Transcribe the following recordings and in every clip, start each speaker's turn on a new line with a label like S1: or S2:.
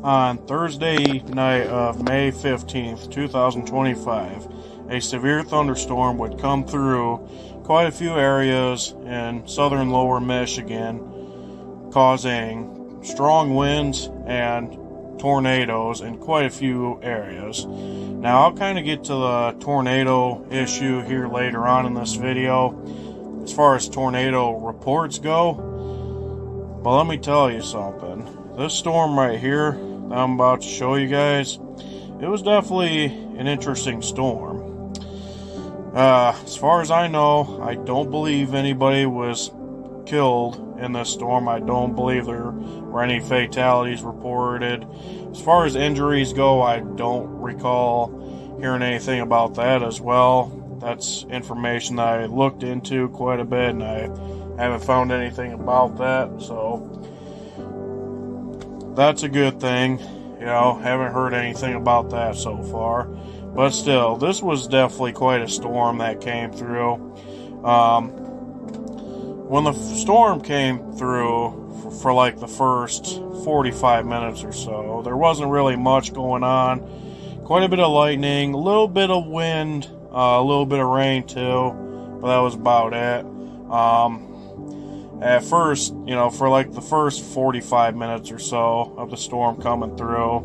S1: On Thursday night of May 15th, 2025, a severe thunderstorm would come through quite a few areas in southern lower Michigan, causing strong winds and tornadoes in quite a few areas. Now, I'll kind of get to the tornado issue here later on in this video, as far as tornado reports go. But let me tell you something. This storm right here that I'm about to show you guys, it was definitely an interesting storm. As far as I know, I don't believe anybody was killed in this storm. I don't believe there were any fatalities reported. As far as injuries go, I don't recall hearing anything about that as well. That's information that I looked into quite a bit, and I haven't found anything about that, so that's a good thing. You know, haven't heard anything about that so far. But still, this was definitely quite a storm that came through. When the storm came through for like the first 45 minutes or so, there wasn't really much going on. Quite a bit of lightning, a little bit of wind, a little bit of rain too, but that was about it. At first, you know, for like the first 45 minutes or so of the storm coming through,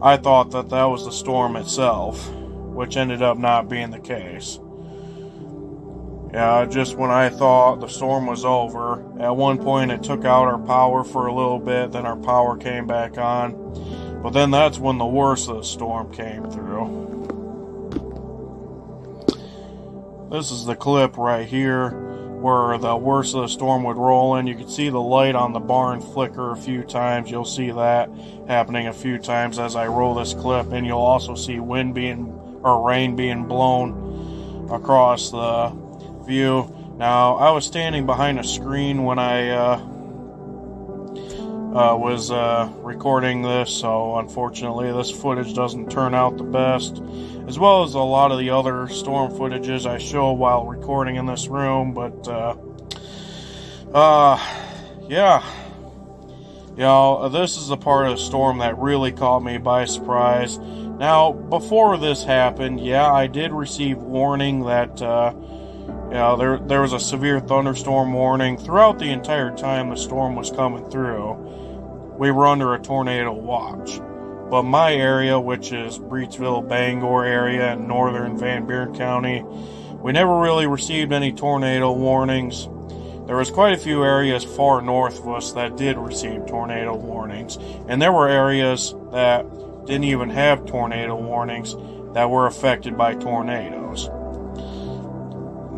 S1: I thought that that was the storm itself, which ended up not being the case. Yeah, just when I thought the storm was over, at one point it took out our power for a little bit, then our power came back on. But then that's when the worst of the storm came through. This is the clip right here where the worst of the storm would roll in. You can see the light on the barn flicker a few times. You'll see that happening a few times as I roll this clip, and you'll also see rain being blown across the view. Now, I was standing behind a screen when I was recording this, so unfortunately this footage doesn't turn out the best, as well as a lot of the other storm footages I show while recording in this room. But yeah, you know, this is the part of the storm that really caught me by surprise. Now, before this happened, yeah, I did receive warning that you know, there was a severe thunderstorm warning throughout the entire time the storm was coming through. We were under a tornado watch. But my area, which is Breedsville, Bangor area, and Northern Van Buren County, we never really received any tornado warnings. There was quite a few areas far north of us that did receive tornado warnings. And there were areas that didn't even have tornado warnings that were affected by tornadoes.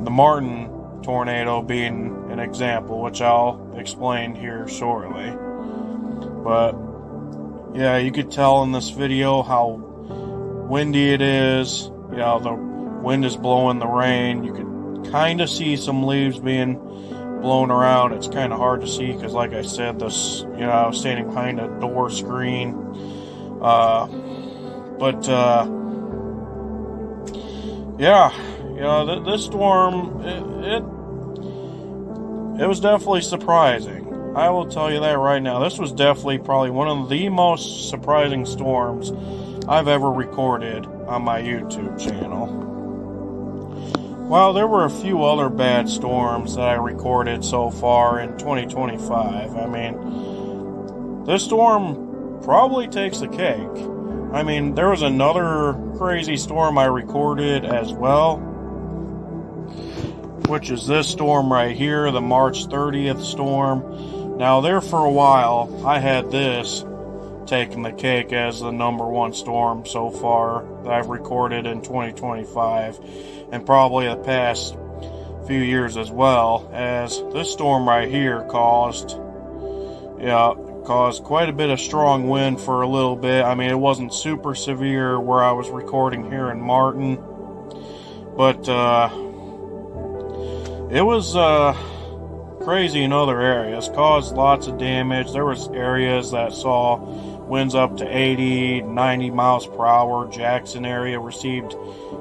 S1: The Martin tornado being an example, which I'll explain here shortly. But yeah, you could tell in this video how windy it is. You know, the wind is blowing the rain. You could kind of see some leaves being blown around. It's kind of hard to see because, like I said, this, you know, I was standing behind a door screen. Yeah, you know, this storm, it was definitely surprising. I will tell you that right now. This was definitely probably one of the most surprising storms I've ever recorded on my YouTube channel. While there were a few other bad storms that I recorded so far in 2025, I mean, this storm probably takes the cake. I mean, there was another crazy storm I recorded as well, which is this storm right here, the March 30th storm. Now, there for a while, I had this taking the cake as the #1 storm so far that I've recorded in 2025, and probably the past few years as well, as this storm right here caused quite a bit of strong wind for a little bit. I mean, it wasn't super severe where I was recording here in Martin, but it was crazy in other areas, caused lots of damage. There was areas that saw winds up to 80, 90 miles per hour. Jackson area received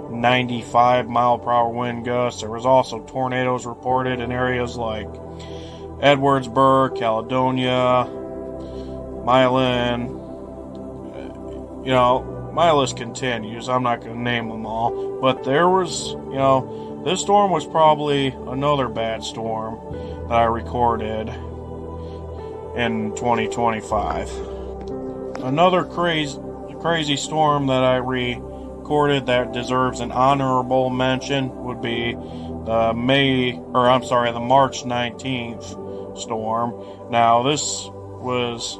S1: 95 mile per hour wind gusts. There was also tornadoes reported in areas like Edwardsburg, Caledonia, Milan, you know, my list continues. I'm not going to name them all. But there was, you know, this storm was probably another bad storm that I recorded in 2025. Another crazy storm that I recorded that deserves an honorable mention would be the March 19th storm. Now, this was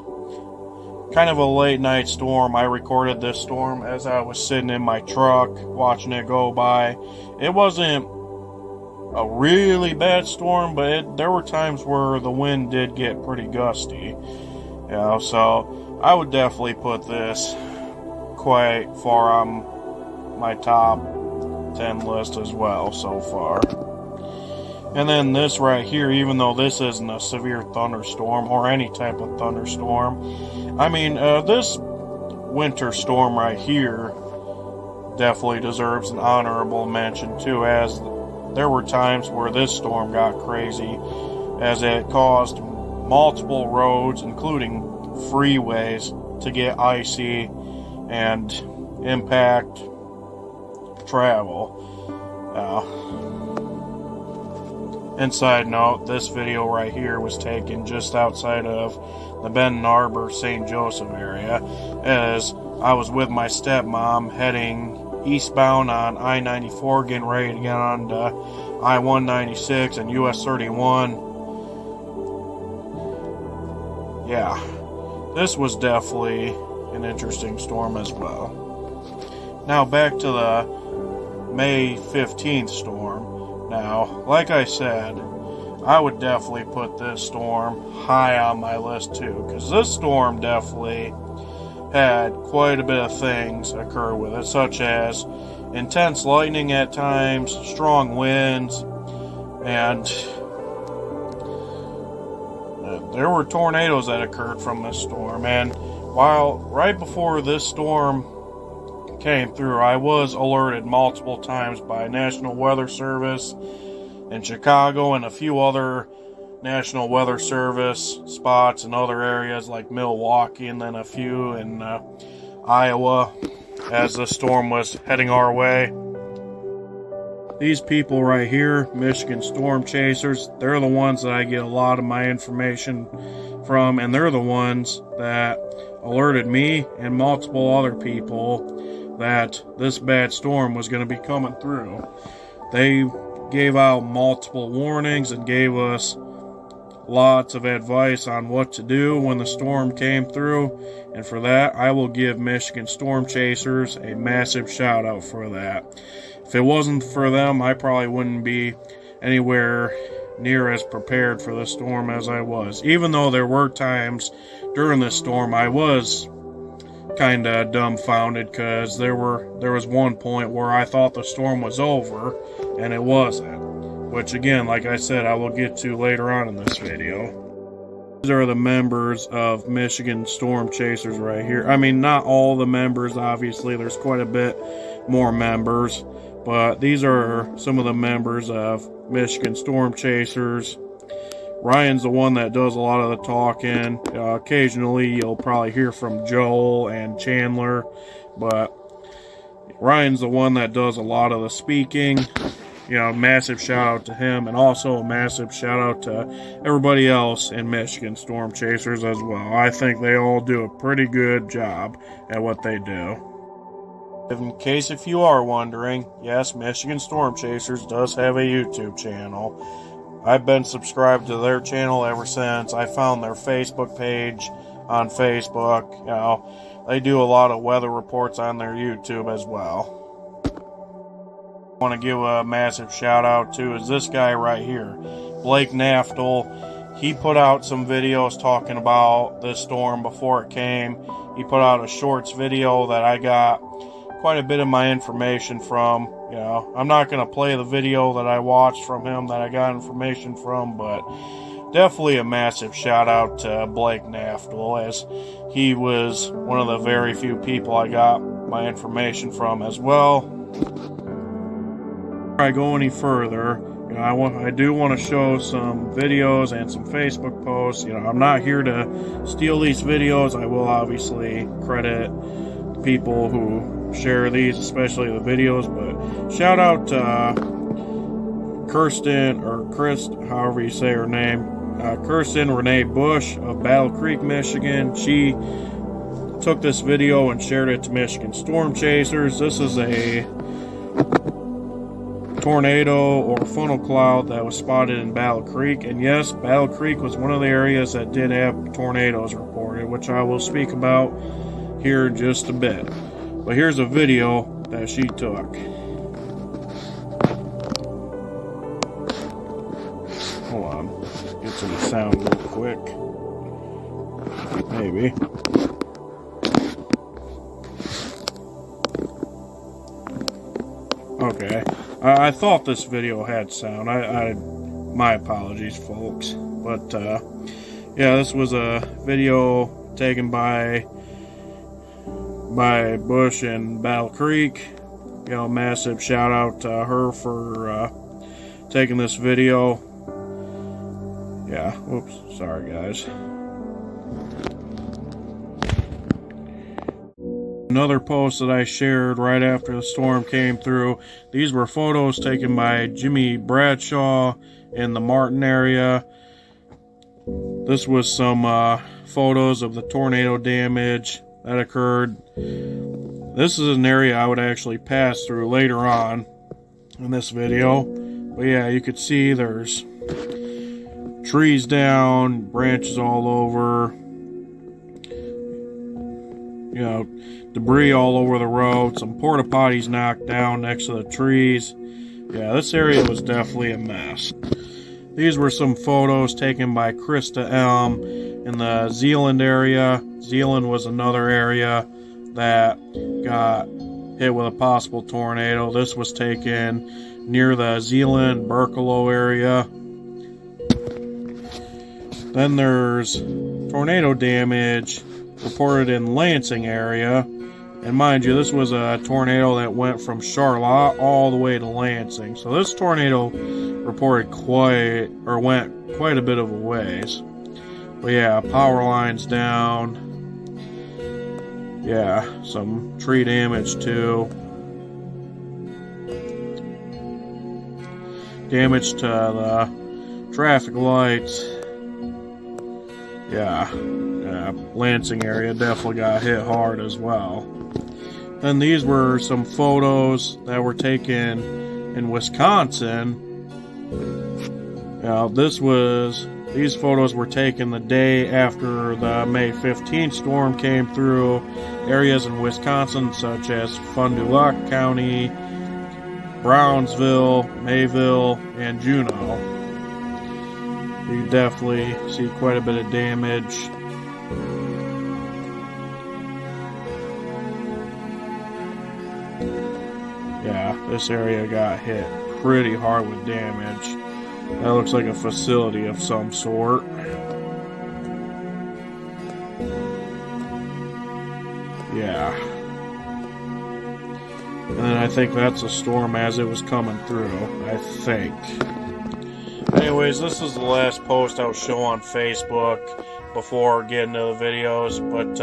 S1: kind of a late night storm. I recorded this storm as I was sitting in my truck watching it go by. It wasn't a really bad storm, but there were times where the wind did get pretty gusty. You know, so I would definitely put this quite far on my top 10 list as well so far. And then this right here, even though this isn't a severe thunderstorm or any type of thunderstorm, I mean, this winter storm right here definitely deserves an honorable mention too, as there were times where this storm got crazy, as it caused multiple roads, including freeways, to get icy and impact travel. And side note, this video right here was taken just outside of the Benton Harbor, St. Joseph area, as I was with my stepmom heading eastbound on I-94, getting ready to get on to I-196 and US 31. Yeah, this was definitely an interesting storm as well. Now back to the May 15th storm. Now, like I said, I would definitely put this storm high on my list too, because this storm definitely had quite a bit of things occur with it, such as intense lightning at times, strong winds, and there were tornadoes that occurred from this storm. And while right before this storm came through, I was alerted multiple times by National Weather Service in Chicago and a few other National Weather Service spots in other areas like Milwaukee, and then a few in Iowa as the storm was heading our way. These people right here, Michigan Storm Chasers, they're the ones that I get a lot of my information from, and they're the ones that alerted me and multiple other people that this bad storm was going to be coming through. They gave out multiple warnings and gave us lots of advice on what to do when the storm came through, and for that I will give Michigan Storm Chasers a massive shout out for that. If it wasn't for them, I probably wouldn't be anywhere near as prepared for the storm as I was, even though there were times during this storm I was kind of dumbfounded, because there was one point where I thought the storm was over and it wasn't, which again, like I said, I will get to later on in this video. These are the members of Michigan Storm Chasers right here. I mean, not all the members, obviously, there's quite a bit more members, but these are some of the members of Michigan Storm Chasers. Ryan's the one that does a lot of the talking. Occasionally you'll probably hear from Joel and Chandler, but Ryan's the one that does a lot of the speaking. You know, massive shout out to him, and also a massive shout out to everybody else in Michigan Storm Chasers as well. I think they all do a pretty good job at what they do. In case if you are wondering, yes, Michigan Storm Chasers does have a YouTube channel. I've been subscribed to their channel ever since I found their Facebook page on Facebook. You know, they do a lot of weather reports on their YouTube as well. I want to give a massive shout out to is this guy right here, Blake Naftel. He put out some videos talking about this storm before it came. He put out a shorts video that I got quite a bit of my information from. You know, I'm not going to play the video that I watched from him that I got information from, but definitely a massive shout out to Blake Naftel, as he was one of the very few people I got my information from as well. Before I go any further, you know, I do want to show some videos and some Facebook posts. You know, I'm not here to steal these videos. I will obviously credit people who share these, especially the videos. But shout out to Kirsten, or Chris, however you say her name, Kirsten Renee Bush of Battle Creek, Michigan. She took this video and shared it to Michigan Storm Chasers. This is a tornado or funnel cloud that was spotted in Battle Creek, and yes, Battle Creek was one of the areas that did have tornadoes reported, which I will speak about here in just a bit. But here's a video that she took. Hold on, get some sound real quick. Maybe. Okay. I thought this video had sound. My apologies, folks. But yeah, this was a video taken by Bush and Battle Creek. You know, massive shout out to her for taking this video. Yeah. Oops. Sorry, guys. Another post that I shared right after the storm came through. These were photos taken by Jimmy Bradshaw in the Martin area. This was some photos of the tornado damage that occurred. This is an area I would actually pass through later on in this video. But yeah, you could see there's trees down, branches all over, you know, debris all over the road, some porta potties knocked down next to the trees. Yeah, this area was definitely a mess. These were some photos taken by Krista M in the Zeeland area. Zeeland was another area that got hit with a possible tornado. This was taken near the Zeeland Berkelo area. Then there's tornado damage reported in Lansing area. And mind you, this was a tornado that went from Charlotte all the way to Lansing. So this tornado reported went quite a bit of a ways. But yeah, power lines down. Yeah, some tree damage too. Damage to the traffic lights. Yeah, Lansing area definitely got hit hard as well. Then these were some photos that were taken in Wisconsin. Now, these photos were taken the day after the May 15th storm came through areas in Wisconsin such as Fond du Lac County, Brownsville, Mayville, and Juneau. You definitely see quite a bit of damage. Yeah, this area got hit pretty hard with damage. That looks like a facility of some sort. Yeah. And then I think that's a storm as it was coming through, I think. Anyways, this is the last post I'll show on Facebook before getting to the videos. But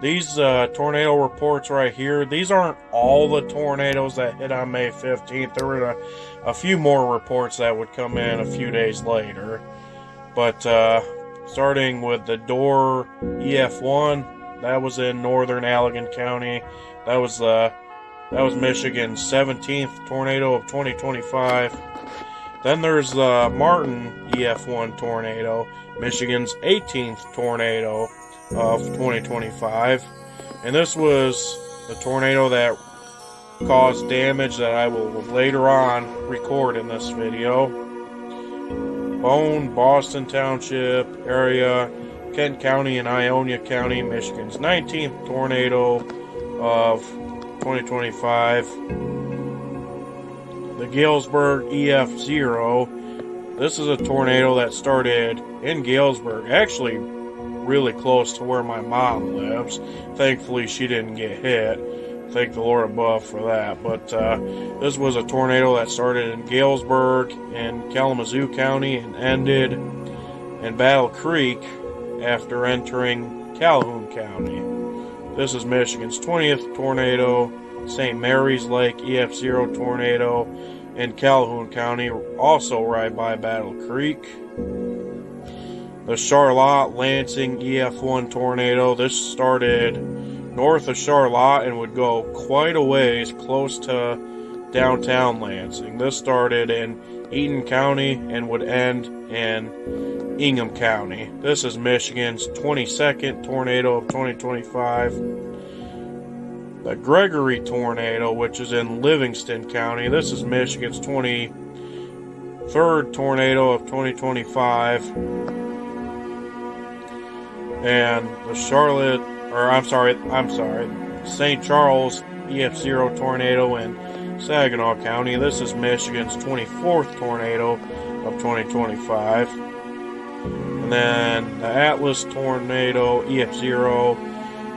S1: these tornado reports right here, these aren't all the tornadoes that hit on May 15th. There were a few more reports that would come in a few days later. But starting with the Dorr EF1, that was in Northern Allegan County. That was Michigan's 17th tornado of 2025. Then there's the Martin EF1 tornado, Michigan's 18th tornado of 2025. And this was the tornado that caused damage that I will later on record in this video. Boston Township area, Kent County and Ionia County, Michigan's 19th tornado of 2025. The Galesburg EF0. This is a tornado that started in Galesburg, actually really close to where my mom lives. Thankfully, she didn't get hit. Thank the Lord above for that. But this was a tornado that started in Galesburg and Kalamazoo County and ended in Battle Creek after entering Calhoun County. This is Michigan's 20th tornado. St. Mary's Lake EF0 tornado in Calhoun County, also right by Battle Creek. The Charlotte Lansing EF1 tornado. This started north of Charlotte and would go quite a ways close to downtown Lansing. This started in Eaton County and would end in Ingham County. This is Michigan's 22nd tornado of 2025. The Gregory tornado, which is in Livingston County. This is Michigan's 23rd tornado of 2025. And the St. Charles EF0 tornado in Saginaw County. This is Michigan's 24th tornado of 2025. And then the Atlas tornado EF0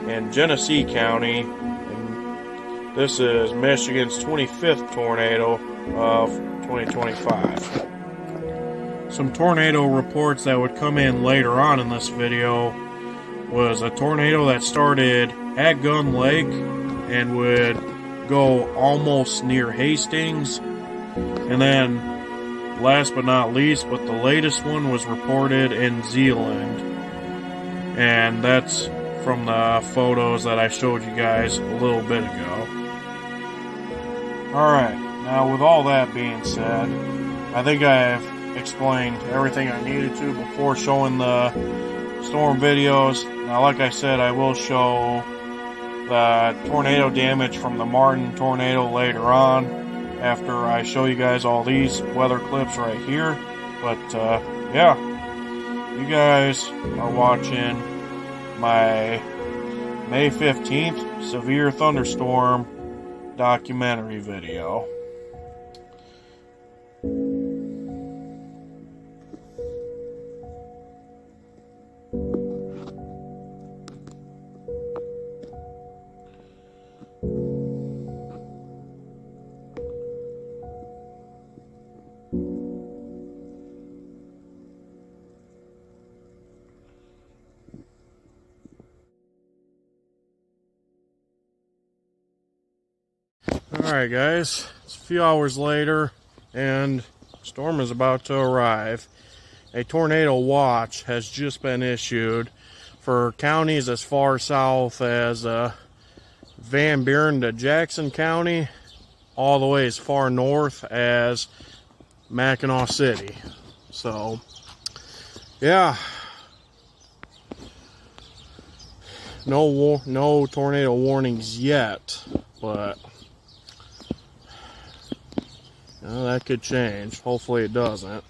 S1: in Genesee County. And this is Michigan's 25th tornado of 2025. Some tornado reports that would come in later on in this video was a tornado that started at Gun Lake and would go almost near Hastings. And then, last but not least, but the latest one was reported in Zeeland. And that's from the photos that I showed you guys a little bit ago. Alright, now with all that being said, I think I've explained everything I needed to before showing the storm videos. Now, like I said, I will show the tornado damage from the Martin tornado later on after I show you guys all these weather clips right here. But yeah, you guys are watching my May 15th severe thunderstorm documentary video. Alright guys, it's a few hours later and storm is about to arrive. A tornado watch has just been issued for counties as far south as Van Buren to Jackson County, all the way as far north as Mackinac City. So, yeah. No tornado warnings yet, but that could change. Hopefully it doesn't.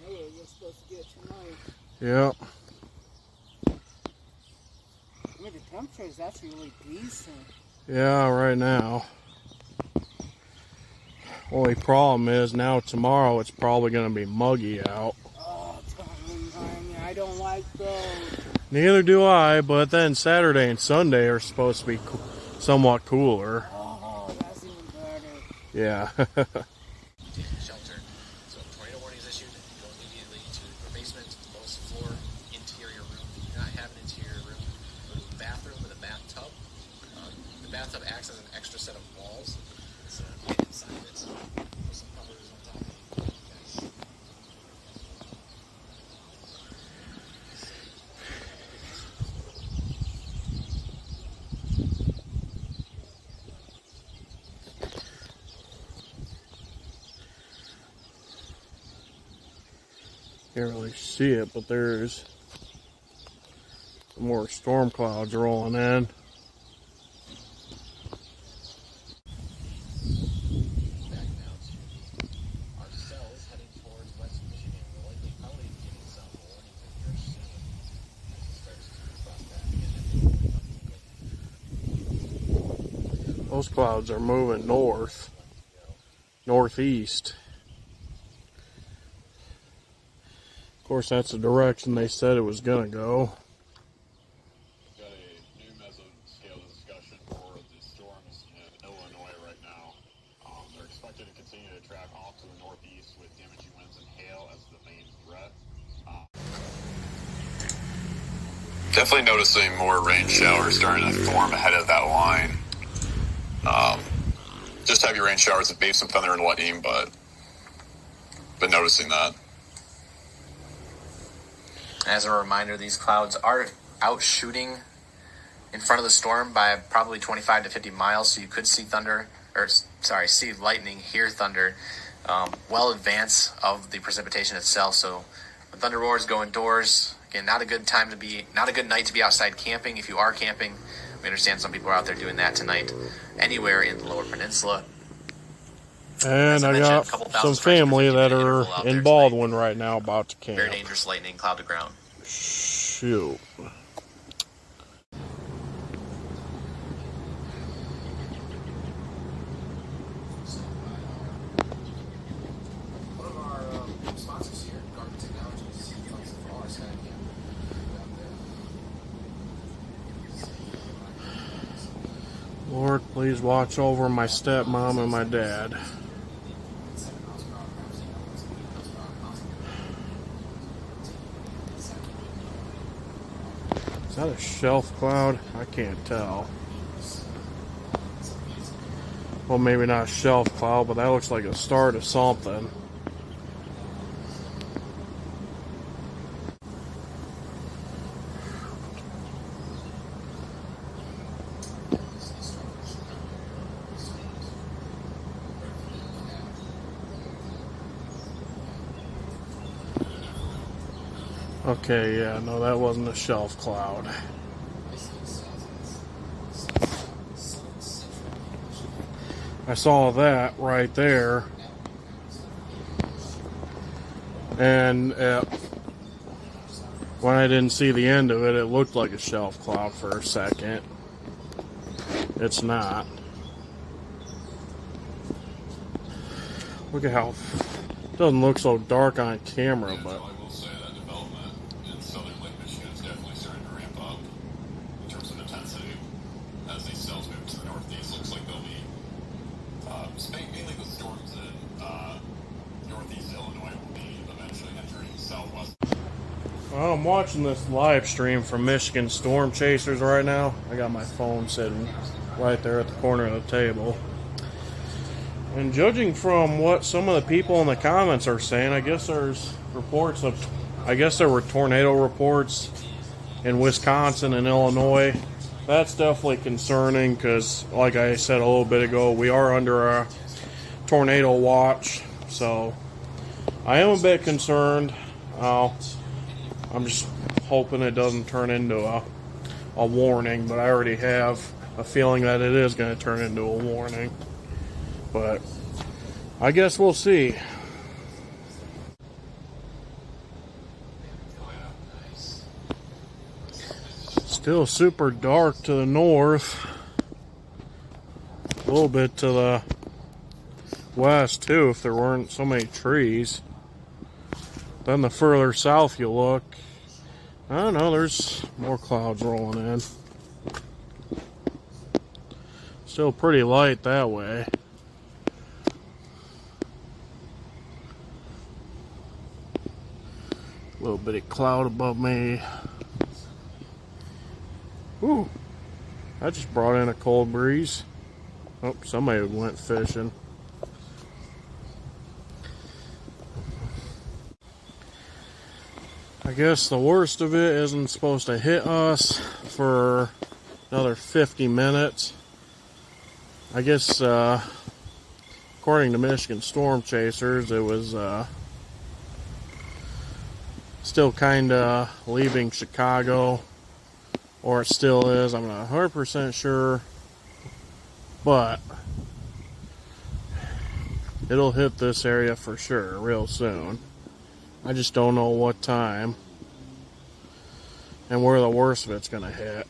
S2: Hey, you're supposed to get tonight.
S1: Yep.
S2: I mean, the temperature is actually really decent.
S1: Yeah, right now. Only problem is now tomorrow it's probably going to be muggy out.
S2: Oh, I don't like those.
S1: Neither do I, but then Saturday and Sunday are supposed to be somewhat cooler.
S2: Oh, that's even better.
S1: Yeah.
S3: Shelter. So tornado warning is issued. Go immediately to your basement, lowest floor, interior room. If you do not have an interior room, go to a bathroom with a bathtub. The bathtub acts as an extra set of walls. So get inside it. Put some covers on top of it. Guys.
S1: Can't really see it, but there's some more storm clouds rolling in.
S3: Back now to our cells heading towards West Michigan. We'll likely probably be getting some warnings in here soon. As it starts to cross back again.
S1: Those clouds are moving north, northeast. Of course, that's the direction they said it was going to go.
S4: Got a new mesoscale discussion for the storms in Illinois right now. They're expected to continue to track off to the northeast with damaging winds and hail as the main threat. Definitely noticing more rain showers starting to form ahead of that line. Just heavy rain showers with maybe some thunder and lightning, but been noticing that.
S3: As a reminder, these clouds are out shooting in front of the storm by probably 25 to 50 miles, so you could see see lightning, hear thunder, well in advance of the precipitation itself. So when thunder roars, go indoors. Again, not a good night to be outside camping. If you are camping, we understand some people are out there doing that tonight, anywhere in the Lower Peninsula.
S1: And I got some family that are in Baldwin right now about to camp.
S3: Very dangerous lightning, cloud to ground.
S1: Shoot.
S3: One of our sponsors here, Garden Technologies, for all our Sky Camp out there.
S1: Lord, please watch over my stepmom and my dad. Is that a shelf cloud? I can't tell. Well, maybe not a shelf cloud, but that looks like a start of something. Okay, yeah, no, that wasn't a shelf cloud. I saw that right there. And when I didn't see the end of it, it looked like a shelf cloud for a second. It's not. Look at how it doesn't look so dark on camera, but I'm watching this live stream from Michigan Storm Chasers right now. I got my phone sitting right there at the corner of the table. And judging from what some of the people in the comments are saying, I guess there's reports of, I guess there were tornado reports in Wisconsin and Illinois. That's definitely concerning because, like I said a little bit ago, we are under a tornado watch. So I am a bit concerned. I'm just hoping it doesn't turn into a warning, but I already have a feeling that it is going to turn into a warning. But I guess we'll see. Still super dark to the north. A little bit to the west too, if there weren't so many trees. Then the further south you look, I don't know, there's more clouds rolling in. Still pretty light that way. A little bitty cloud above me. Ooh, I just brought in a cold breeze. Oh, somebody went fishing. I guess the worst of it isn't supposed to hit us for another 50 minutes. I guess, according to Michigan Storm Chasers, it was still kind of leaving Chicago, or it still is. I'm not 100% sure, but it'll hit this area for sure real soon. I just don't know what time and where the worst of it's going to hit.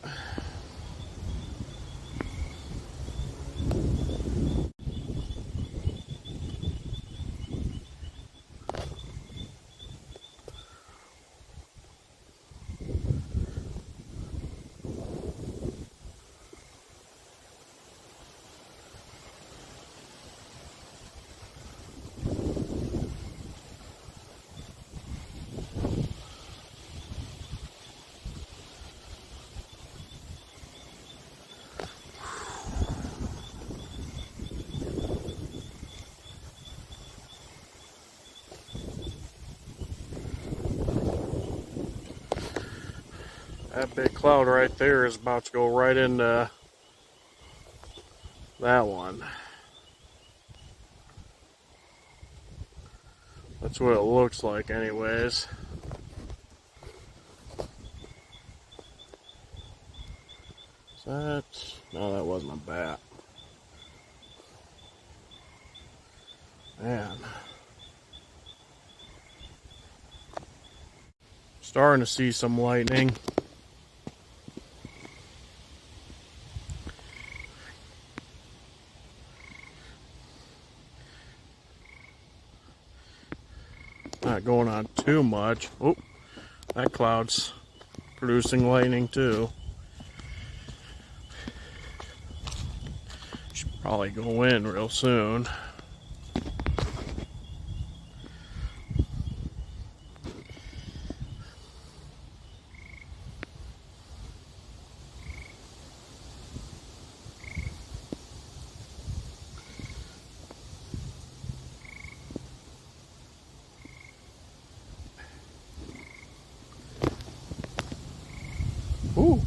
S1: That big cloud right there is about to go right into that one. That's what it looks like anyways. Is that? No, that wasn't a bat. Man. Starting to see some lightning. Not going on too much. Oh, that cloud's producing lightning too. Should probably go in real soon. Ooh.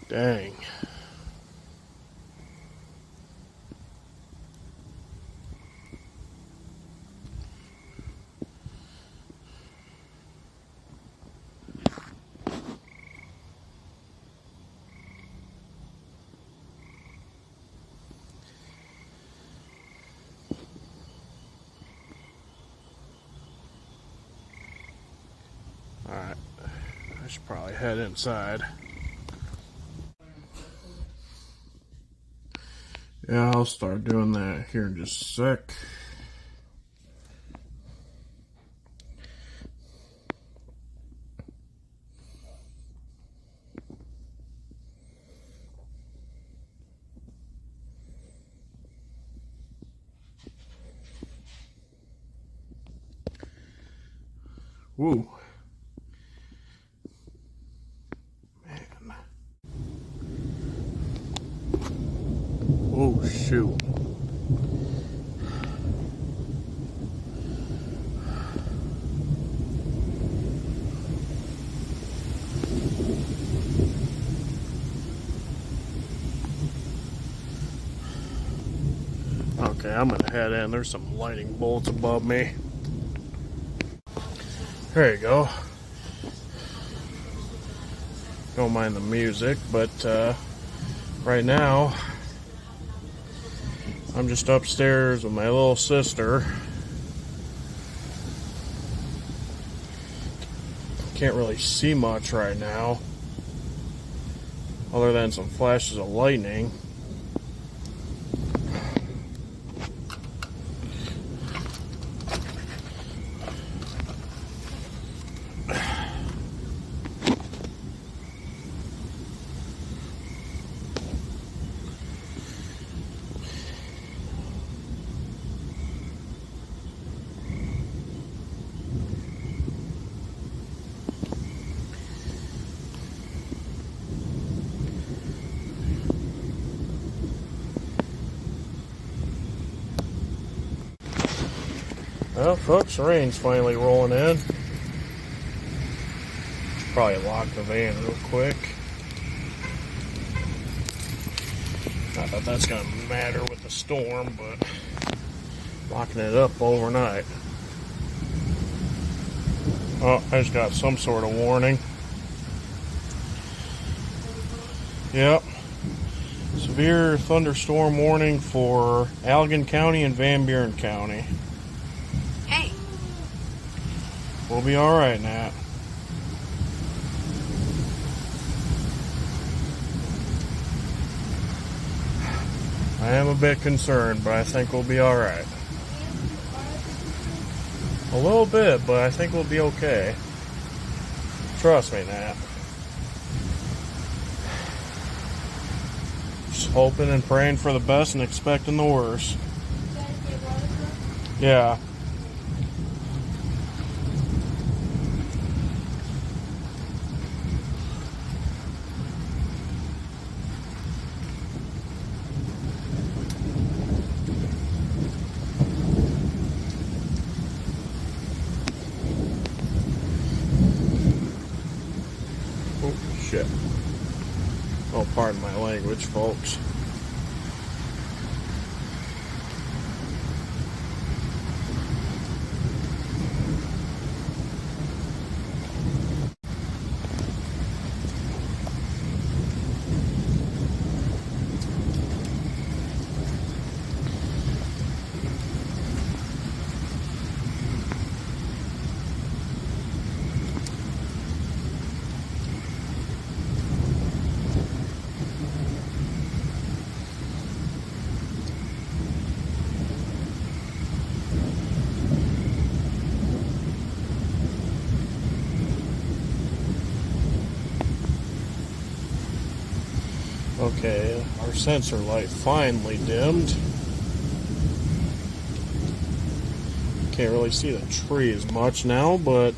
S1: Dang. Alright, I should probably head inside. Yeah, I'll start doing that here in just a sec. Woo. Man. Oh, shoot. Okay, I'm gonna head in. There's some lightning bolts above me. There you go. Don't mind the music, but right now I'm just upstairs with my little sister. Can't really see much right now, other than some flashes of lightning. Well, folks, the rain's finally rolling in. Probably lock the van real quick. Not that that's going to matter with the storm, but locking it up overnight. Oh, I just got some sort of warning. Yep. Severe thunderstorm warning for Allegan County and Van Buren County.
S5: Hey.
S1: We'll be alright, Nat. I am a bit concerned, but I think we'll be alright. A little bit, but I think we'll be okay. Trust me, Nat. Just hoping and praying for the best and expecting the worst. Yeah. Oh, shit. Oh, pardon my language, folks. Okay, our sensor light finally dimmed. Can't really see the tree as much now, but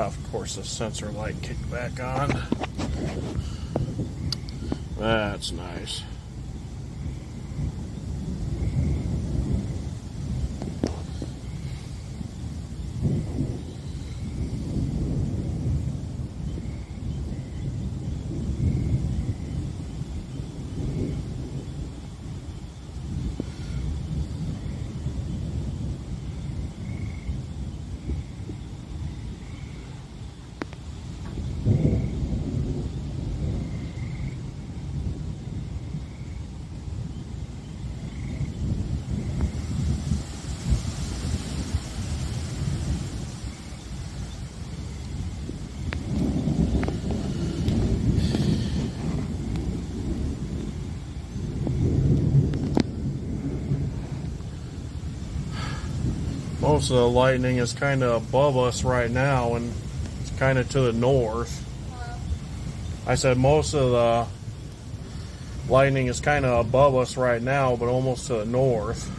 S1: of course the sensor light kicked back on. That's nice. most of the lightning is kind of above us right now, and it's kind of to the north. I said most of the lightning is kind of above us right now, but almost to the north.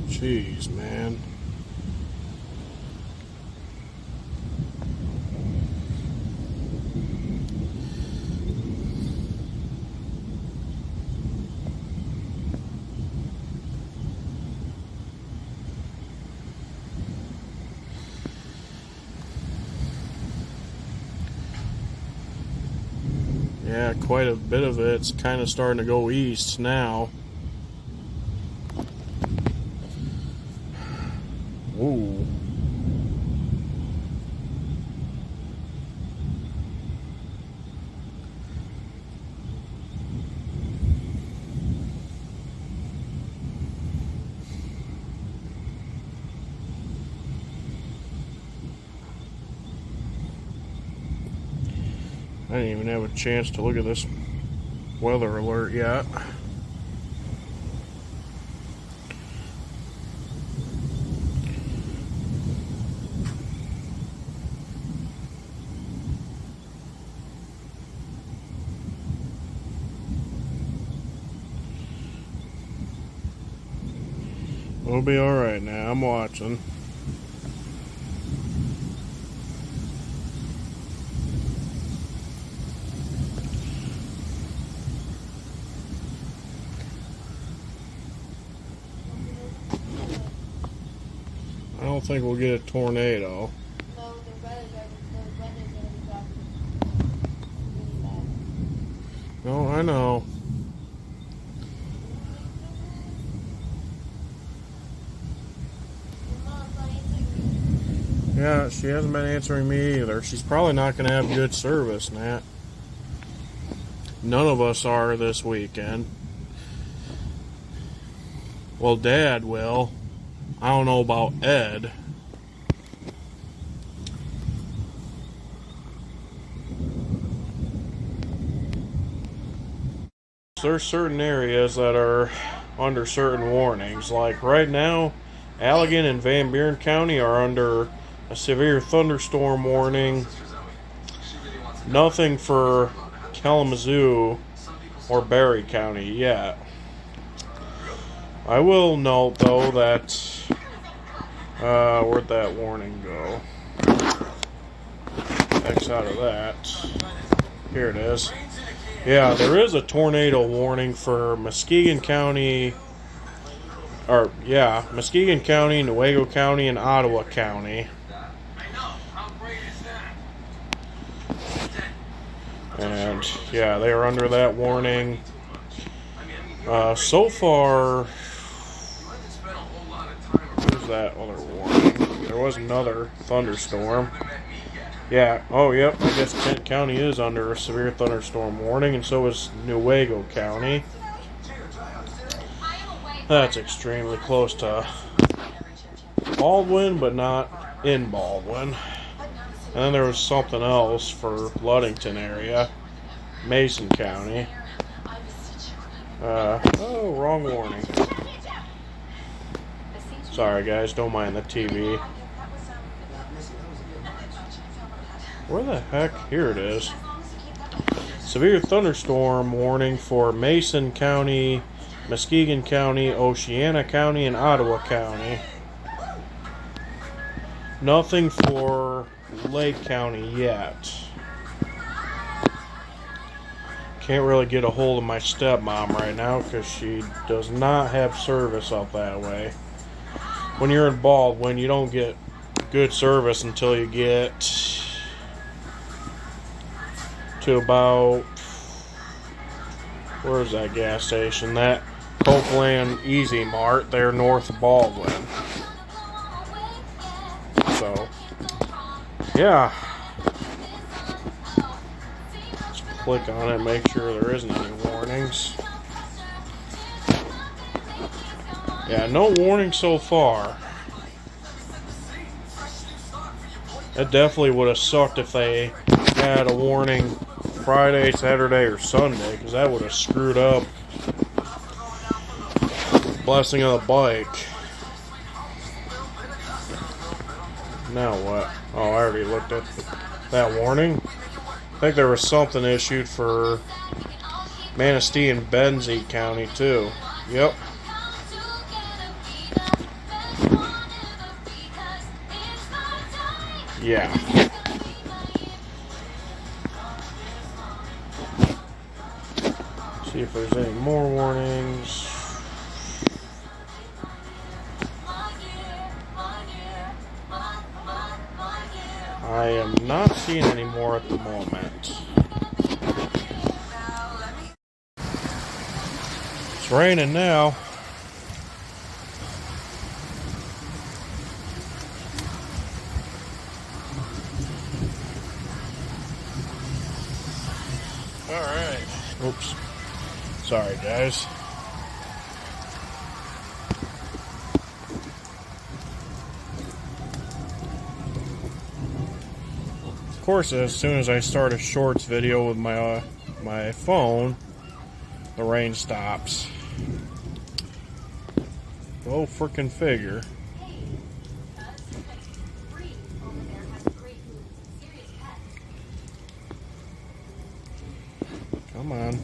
S1: Jeez, man. Yeah, quite a bit of it's kind of starting to go east now. Ooh. I didn't even have a chance to look at this weather alert yet. We'll be alright now. I'm watching. I don't think we'll get a tornado.
S6: No, the weather's gonna be dropping really bad.
S1: No, I know. Yeah, she hasn't been answering me either. She's probably not going to have good service, Nat. None of us are this weekend. Well, Dad will. I don't know about Ed. There's certain areas that are under certain warnings. Like right now, Allegan and Van Buren County are under a severe thunderstorm warning. Nothing for Kalamazoo or Berry County yet. I will note though that where'd that warning go? X out of that. Here it is. Yeah, there is a tornado warning for Muskegon County, Muskegon County, Newaygo County, and Ottawa County. And yeah, they are under that warning. So far, where's that other warning? There was another thunderstorm. Yeah, oh yep, I guess Kent County is under a severe thunderstorm warning, and so is Newaygo County. That's extremely close to Baldwin, but not in Baldwin. And then there was something else for Ludington area, Mason County. Oh, wrong warning. Sorry guys, don't mind the TV. Where the heck? Here it is. Severe thunderstorm warning for Mason County, Muskegon County, Oceana County, and Ottawa County. Nothing for Lake County yet. Can't really get a hold of my stepmom right now because she does not have service up that way. When you're in Baldwin, you don't get good service until you get to about, where's that gas station? That Copeland Easy Mart there north of Baldwin. So, yeah. Let's click on it, make sure there isn't any warnings. Yeah, no warning so far. It definitely would have sucked if they had a warning Friday, Saturday, or Sunday, because that would have screwed up blessing of the bike. Now what? Oh, I already looked at that warning. I think there was something issued for Manistee and Benzie County too. Yep. Yeah. See if there's any more warnings. I am not seeing any more at the moment. It's raining now. Alright. Oops. Sorry, guys. Of course, as soon as I start a shorts video with my phone, the rain stops. Go frickin' figure. Come on.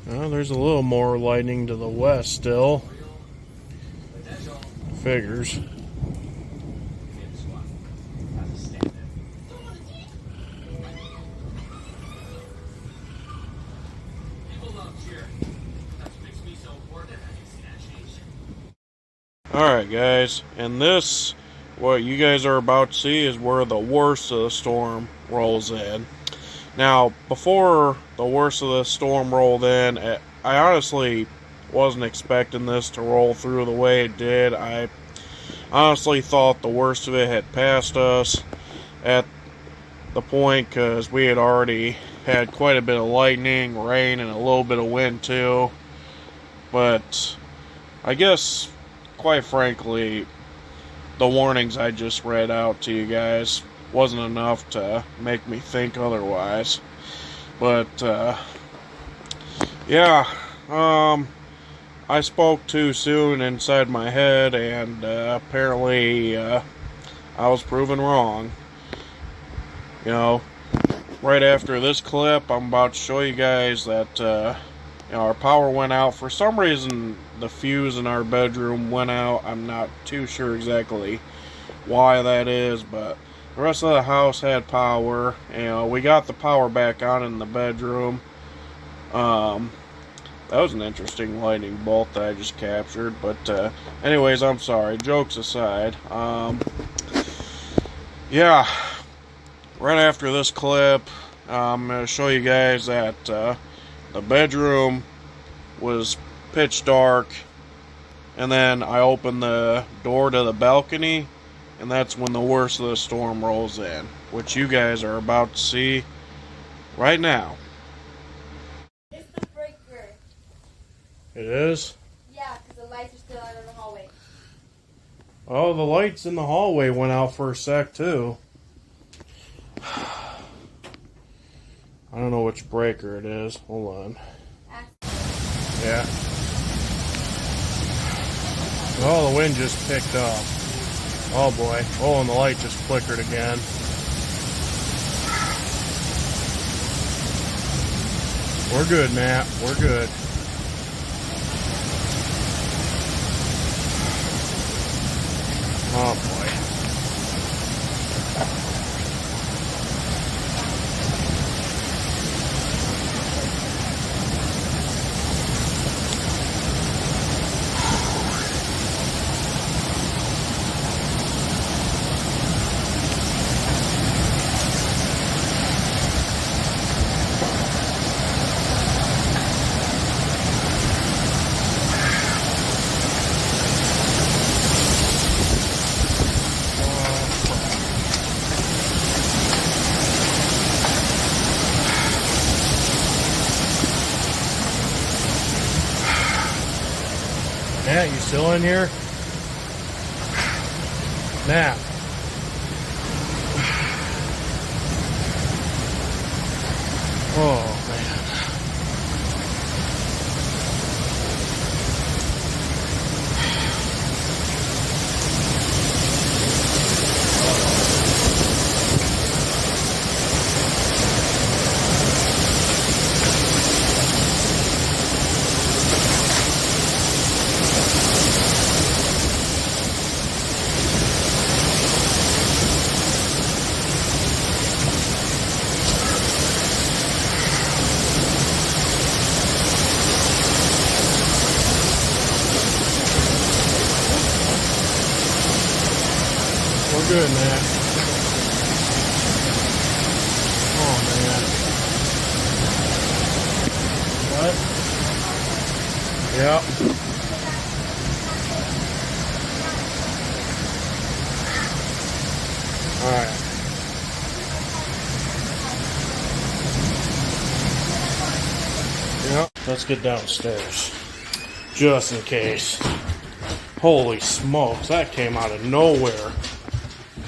S1: Well, there's a little more lightning to the west still. Figures. Alright guys, and this, what you guys are about to see, is where the worst of the storm rolls in. Now, before the worst of the storm rolled in, I honestly wasn't expecting this to roll through the way it did. I honestly thought the worst of it had passed us at the point, because we had already had quite a bit of lightning, rain, and a little bit of wind too. But I guess, quite frankly, the warnings I just read out to you guys wasn't enough to make me think otherwise. But yeah, I spoke too soon inside my head, and apparently I was proven wrong. You know, right after this clip, I'm about to show you guys that you know, our power went out. For some reason, the fuse in our bedroom went out. I'm not too sure exactly why that is, but the rest of the house had power. You know, we got the power back on in the bedroom. That was an interesting lightning bolt that I just captured. But anyways, I'm sorry. Jokes aside. Yeah. Right after this clip, I'm going to show you guys that the bedroom was pitch dark. And then I opened the door to the balcony. And that's when the worst of the storm rolls in, which you guys are about to see right now.
S6: It's the breaker.
S1: It is?
S6: Yeah, because the lights are still out in the hallway.
S1: Oh, the lights in the hallway went out for a sec, too. I don't know which breaker it is. Hold on. Yeah. Oh, the wind just picked up. Oh boy. Oh, and the light just flickered again. We're good, Matt. We're good. Oh boy. Nat, you still in here? Nat. Oh, man. We're good, man. Oh, man. What? Yep. Alright. Yep. Let's get downstairs. Just in case. Holy smokes, that came out of nowhere.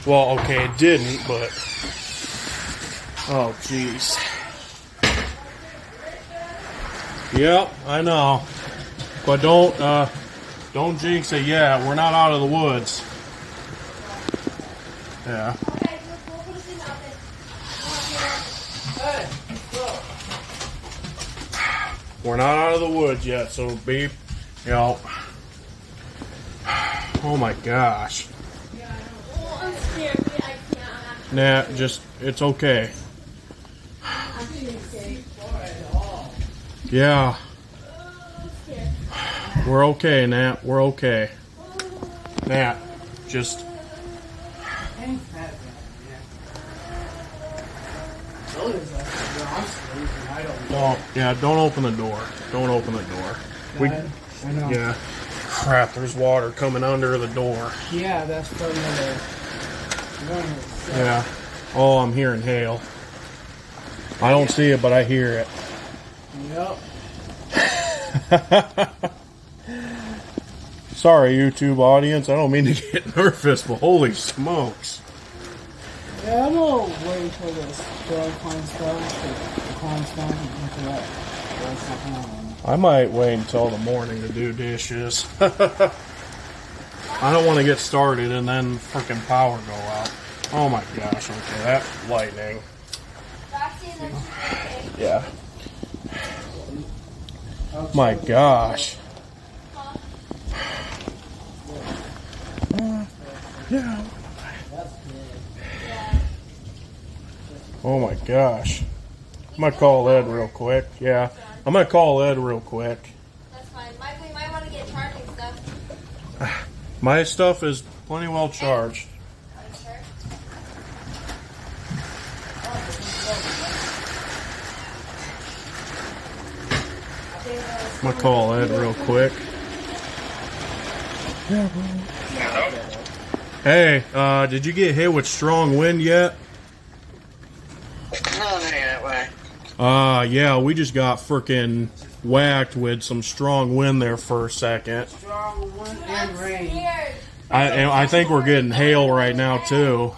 S1: Well, okay, it didn't, but... Oh, jeez. Yep, I know. But don't jinx it yet. We're not out of the woods. Yeah. We're not out of the woods yet, so be, you know... Oh my gosh. Nah, just, it's okay. Yeah. We're okay, Nat. We're okay. Nat, just... Oh, yeah, don't open the door. Don't open the door. We,
S2: I know.
S1: yeah. Crap, there's water coming under the door.
S2: Yeah, that's from the one.
S1: Yeah. Oh, I'm hearing hail. I don't see it, but I hear it.
S2: Yep.
S1: Sorry, YouTube audience. I don't mean to get nervous, but holy smokes.
S2: Yeah, I'm gonna wait until this dog climbs down, into that.
S1: I might wait until the morning to do dishes. I don't want to get started and then freaking power go out. Oh my gosh, okay, that lightning. Yeah. My gosh. Yeah. Oh my gosh. I'm gonna call Ed real quick. Yeah. I'm gonna call Ed real quick.
S5: That's fine. We might want to get charging stuff.
S1: My stuff is plenty well charged.
S5: Are you sure?
S1: I'm gonna call Ed real quick. Hey, did you get hit with strong wind yet?
S7: No, not that way.
S1: Yeah, we just got frickin' whacked with some strong wind there for a second.
S2: Strong wind and rain.
S1: I think we're getting hail right now too.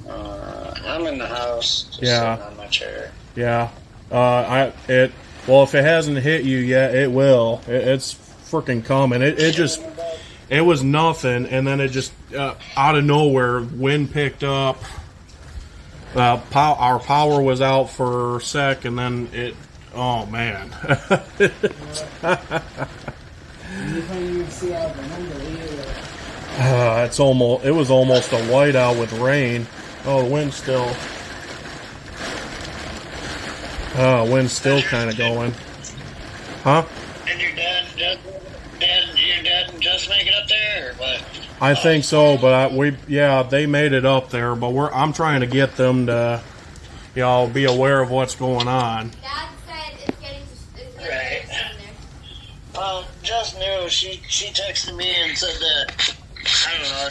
S7: I'm in the house. Just
S1: Yeah.
S7: sitting on my chair.
S1: Yeah. Well, if it hasn't hit you yet, it will. It's frickin' coming. It was nothing, and then it just out of nowhere, wind picked up. Our power was out for a sec, and then it. Oh man.
S2: Anything you see out of the window either.
S1: It was almost a whiteout with rain. Oh, the wind's still. Wind's still kind of going. Huh?
S7: And your dad and Just make it up there, or what?
S1: I think so, but they made it up there, but I'm trying to get them to, be aware of what's going on.
S5: Dad said it's getting
S7: Right.
S5: worse in there.
S7: Just knew. She texted me and said that, I don't know,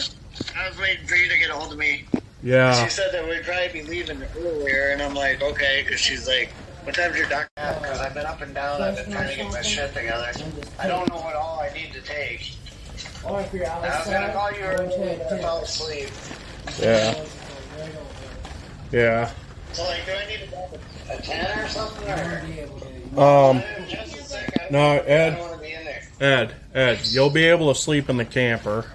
S7: I was waiting for you to get a hold of me.
S1: Yeah.
S7: She said that we'd probably be leaving earlier, and I'm like, okay, because she's like, What time's your doctor at? Because I've been up and down. I've been trying to get my shit together. I don't know what all I need to take.
S2: Or if you're
S7: I was
S2: outside,
S7: going to call you earlier, but I fell asleep.
S1: Yeah. Yeah.
S7: So, like, do I need to grab a 10 or something? Or? Just a second.
S1: No,
S7: I
S1: Ed.
S7: don't want to be in there.
S1: Ed, you'll be able to sleep in the camper.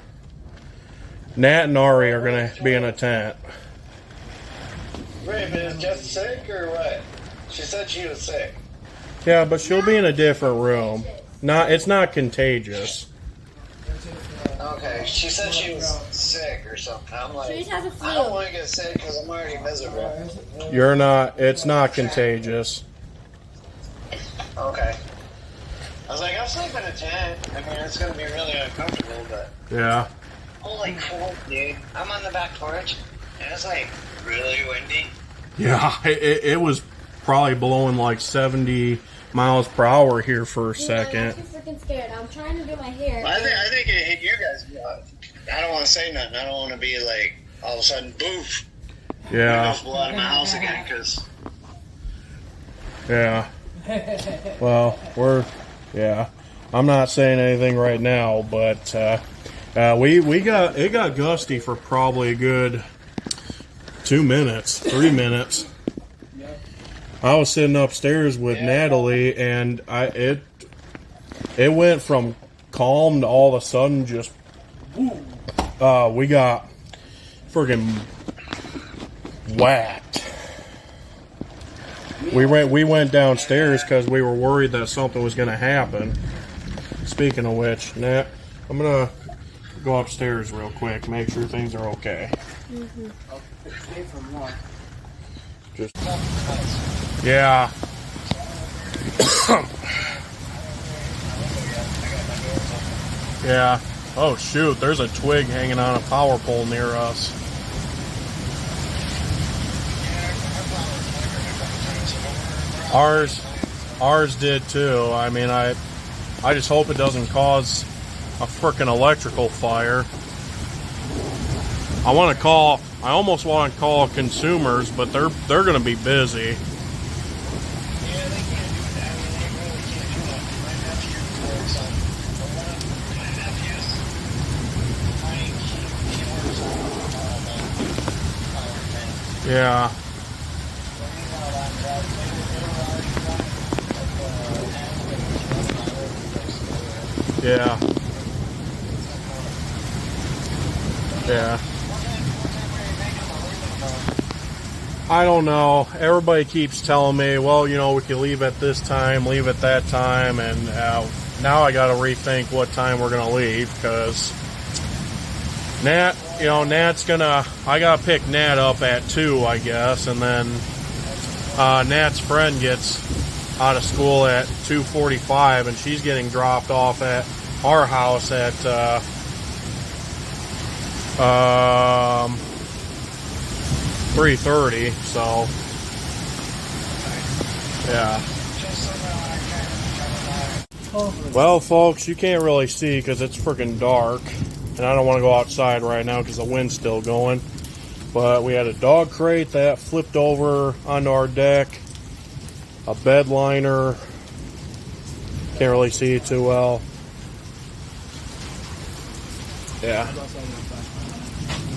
S1: Nat and Ari are going to be in a tent.
S7: Right, but is Jess sick or what? She said she was sick.
S1: Yeah, but she'll be in a different room. It's not contagious.
S7: Okay, she said she was sick or something. I'm like,
S6: She just has a flu.
S7: I don't want to get sick because I'm already miserable.
S1: You're not. It's not contagious.
S7: Okay. I was like, I'm sleeping in a tent. I mean, it's going to be really uncomfortable, but...
S1: Yeah.
S7: Holy crap, dude. I'm on the back porch, and it's like really windy.
S1: Yeah, it was probably blowing like 70 miles per hour here for a second.
S6: I'm too freaking scared. I'm trying to do my hair.
S7: I think it hit you guys. I don't want to say nothing. I don't want to be like, all of a sudden, boof.
S1: Yeah.
S7: Just blow out of my house again, because...
S1: Yeah. Well, yeah. I'm not saying anything right now, but it got gusty for probably a good 2 minutes, 3 minutes. I was sitting upstairs with Natalie, and it went from calm to all of a sudden just we got friggin' whacked. We went downstairs because we were worried that something was going to happen. Speaking of which, Nat, I'm going to go upstairs real quick, make sure things are okay. Just, yeah. Yeah. Oh, shoot, there's a twig hanging on a power pole near us. Ours did too. I mean, I just hope it doesn't cause a frickin' electrical fire. I almost want to call consumers, but they're going to be busy. Yeah. Yeah. Yeah. I don't know. Everybody keeps telling me, well, we can leave at this time, leave at that time, and now I got to rethink what time we're gonna leave because Nat's I gotta pick Nat up at 2, I guess, and then Nat's friend gets out of school at 2:45, and she's getting dropped off at our house at 3:30. So yeah. Well, folks, you can't really see because it's freaking dark, and I don't want to go outside right now because the wind's still going. But we had a dog crate that flipped over onto our deck. A bed liner. Can't really see it too well. Yeah.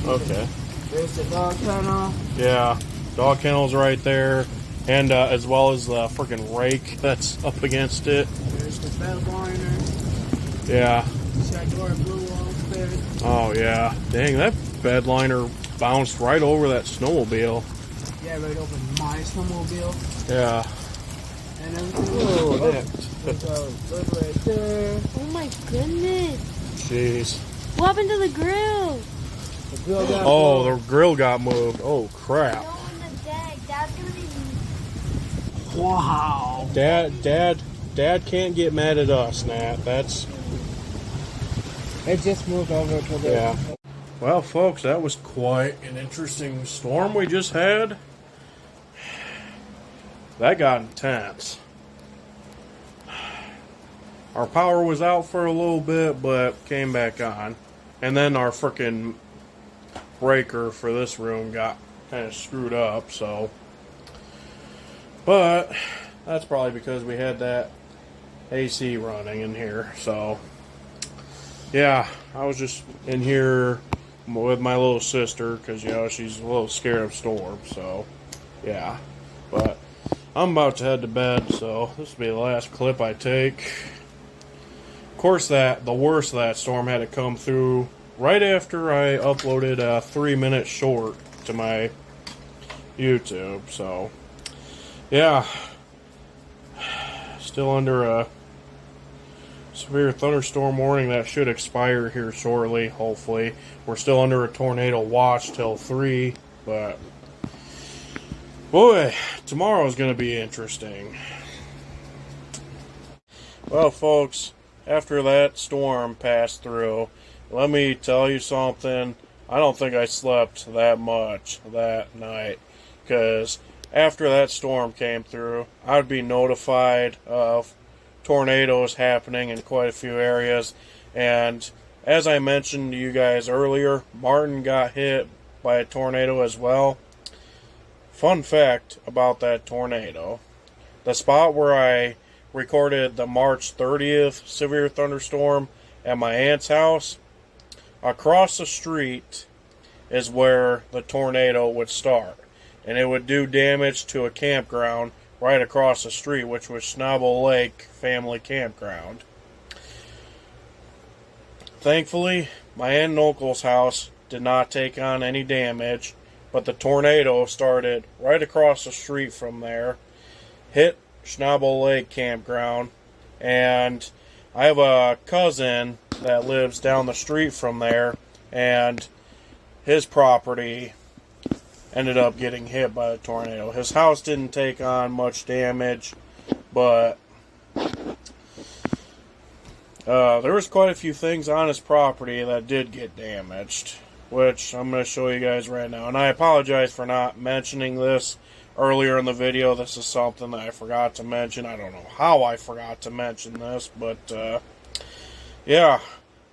S1: Okay.
S2: There's the dog kennel.
S1: Yeah. Dog kennel's right there. And as well as the freaking rake that's up against it.
S2: There's the bed liner.
S1: Yeah.
S2: That door blew off there.
S1: Oh, yeah. Dang, that bed liner bounced right over that snowmobile.
S2: Yeah, right over my snowmobile.
S1: Yeah.
S2: And everything.
S1: Oh, that.
S2: There's a bed right there.
S6: Oh my goodness.
S1: Jeez.
S6: What happened to the grill?
S2: The grill got
S1: Oh, the grill got moved. Oh, crap.
S6: No, on the deck. Dad's gonna be.
S2: Wow.
S1: Dad can't get mad at us, Nat. That's...
S2: It just moved over to the...
S1: Yeah. Well, folks, that was quite an interesting storm we just had. That got intense. Our power was out for a little bit, but came back on. And then our frickin' breaker for this room got kind of screwed up, so... But That's probably because we had that AC running in here. So, yeah, I was just in here with my little sister because, you know, she's a little scared of storms. So, yeah. But I'm about to head to bed, so this will be the last clip I take. Of course, the worst of that storm had to come through right after I uploaded a 3-minute short to my YouTube. So, yeah. Still under a severe thunderstorm warning that should expire here shortly, hopefully. We're still under a tornado watch till 3, but boy, tomorrow is going to be interesting. Well, folks, after that storm passed through, let me tell you something. I don't think I slept that much that night, because after that storm came through, I'd be notified of tornadoes happening in quite a few areas. And as I mentioned to you guys earlier, Martin got hit by a tornado as well. Fun fact about that tornado: the spot where I recorded the March 30th severe thunderstorm at my aunt's house, across the street is where the tornado would start. And it would do damage to a campground right across the street, which was Schnabel Lake Family Campground. Thankfully, my aunt and uncle's house did not take on any damage, but the tornado started right across the street from there, hit Schnabel Lake Campground, and I have a cousin that lives down the street from there, and his property ended up getting hit by the tornado. His house didn't take on much damage, but there was quite a few things on his property that did get damaged, which I'm going to show you guys right now. And I apologize for not mentioning this earlier in the video. This is something that I forgot to mention. I don't know how I forgot to mention this, but yeah,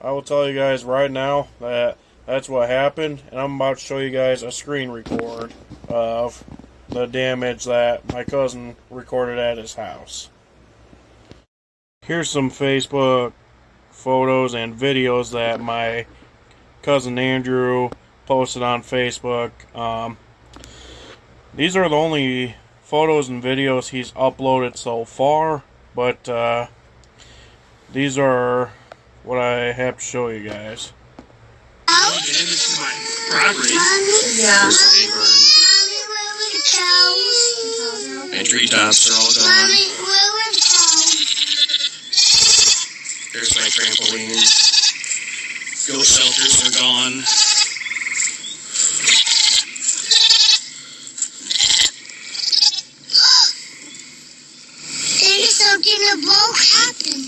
S1: I will tell you guys right now that that's what happened, and I'm about to show you guys a screen record of the damage that my cousin recorded at his house. Here's some Facebook photos and videos that my cousin Andrew posted on Facebook. These are the only photos and videos he's uploaded so far, but these are what I have to show you guys.
S8: Damage to my property.
S6: Yeah.
S8: There's the neighbor. My treetops are all gone. There's my trampoline. Goat shelters are gone.
S6: There's something about happen.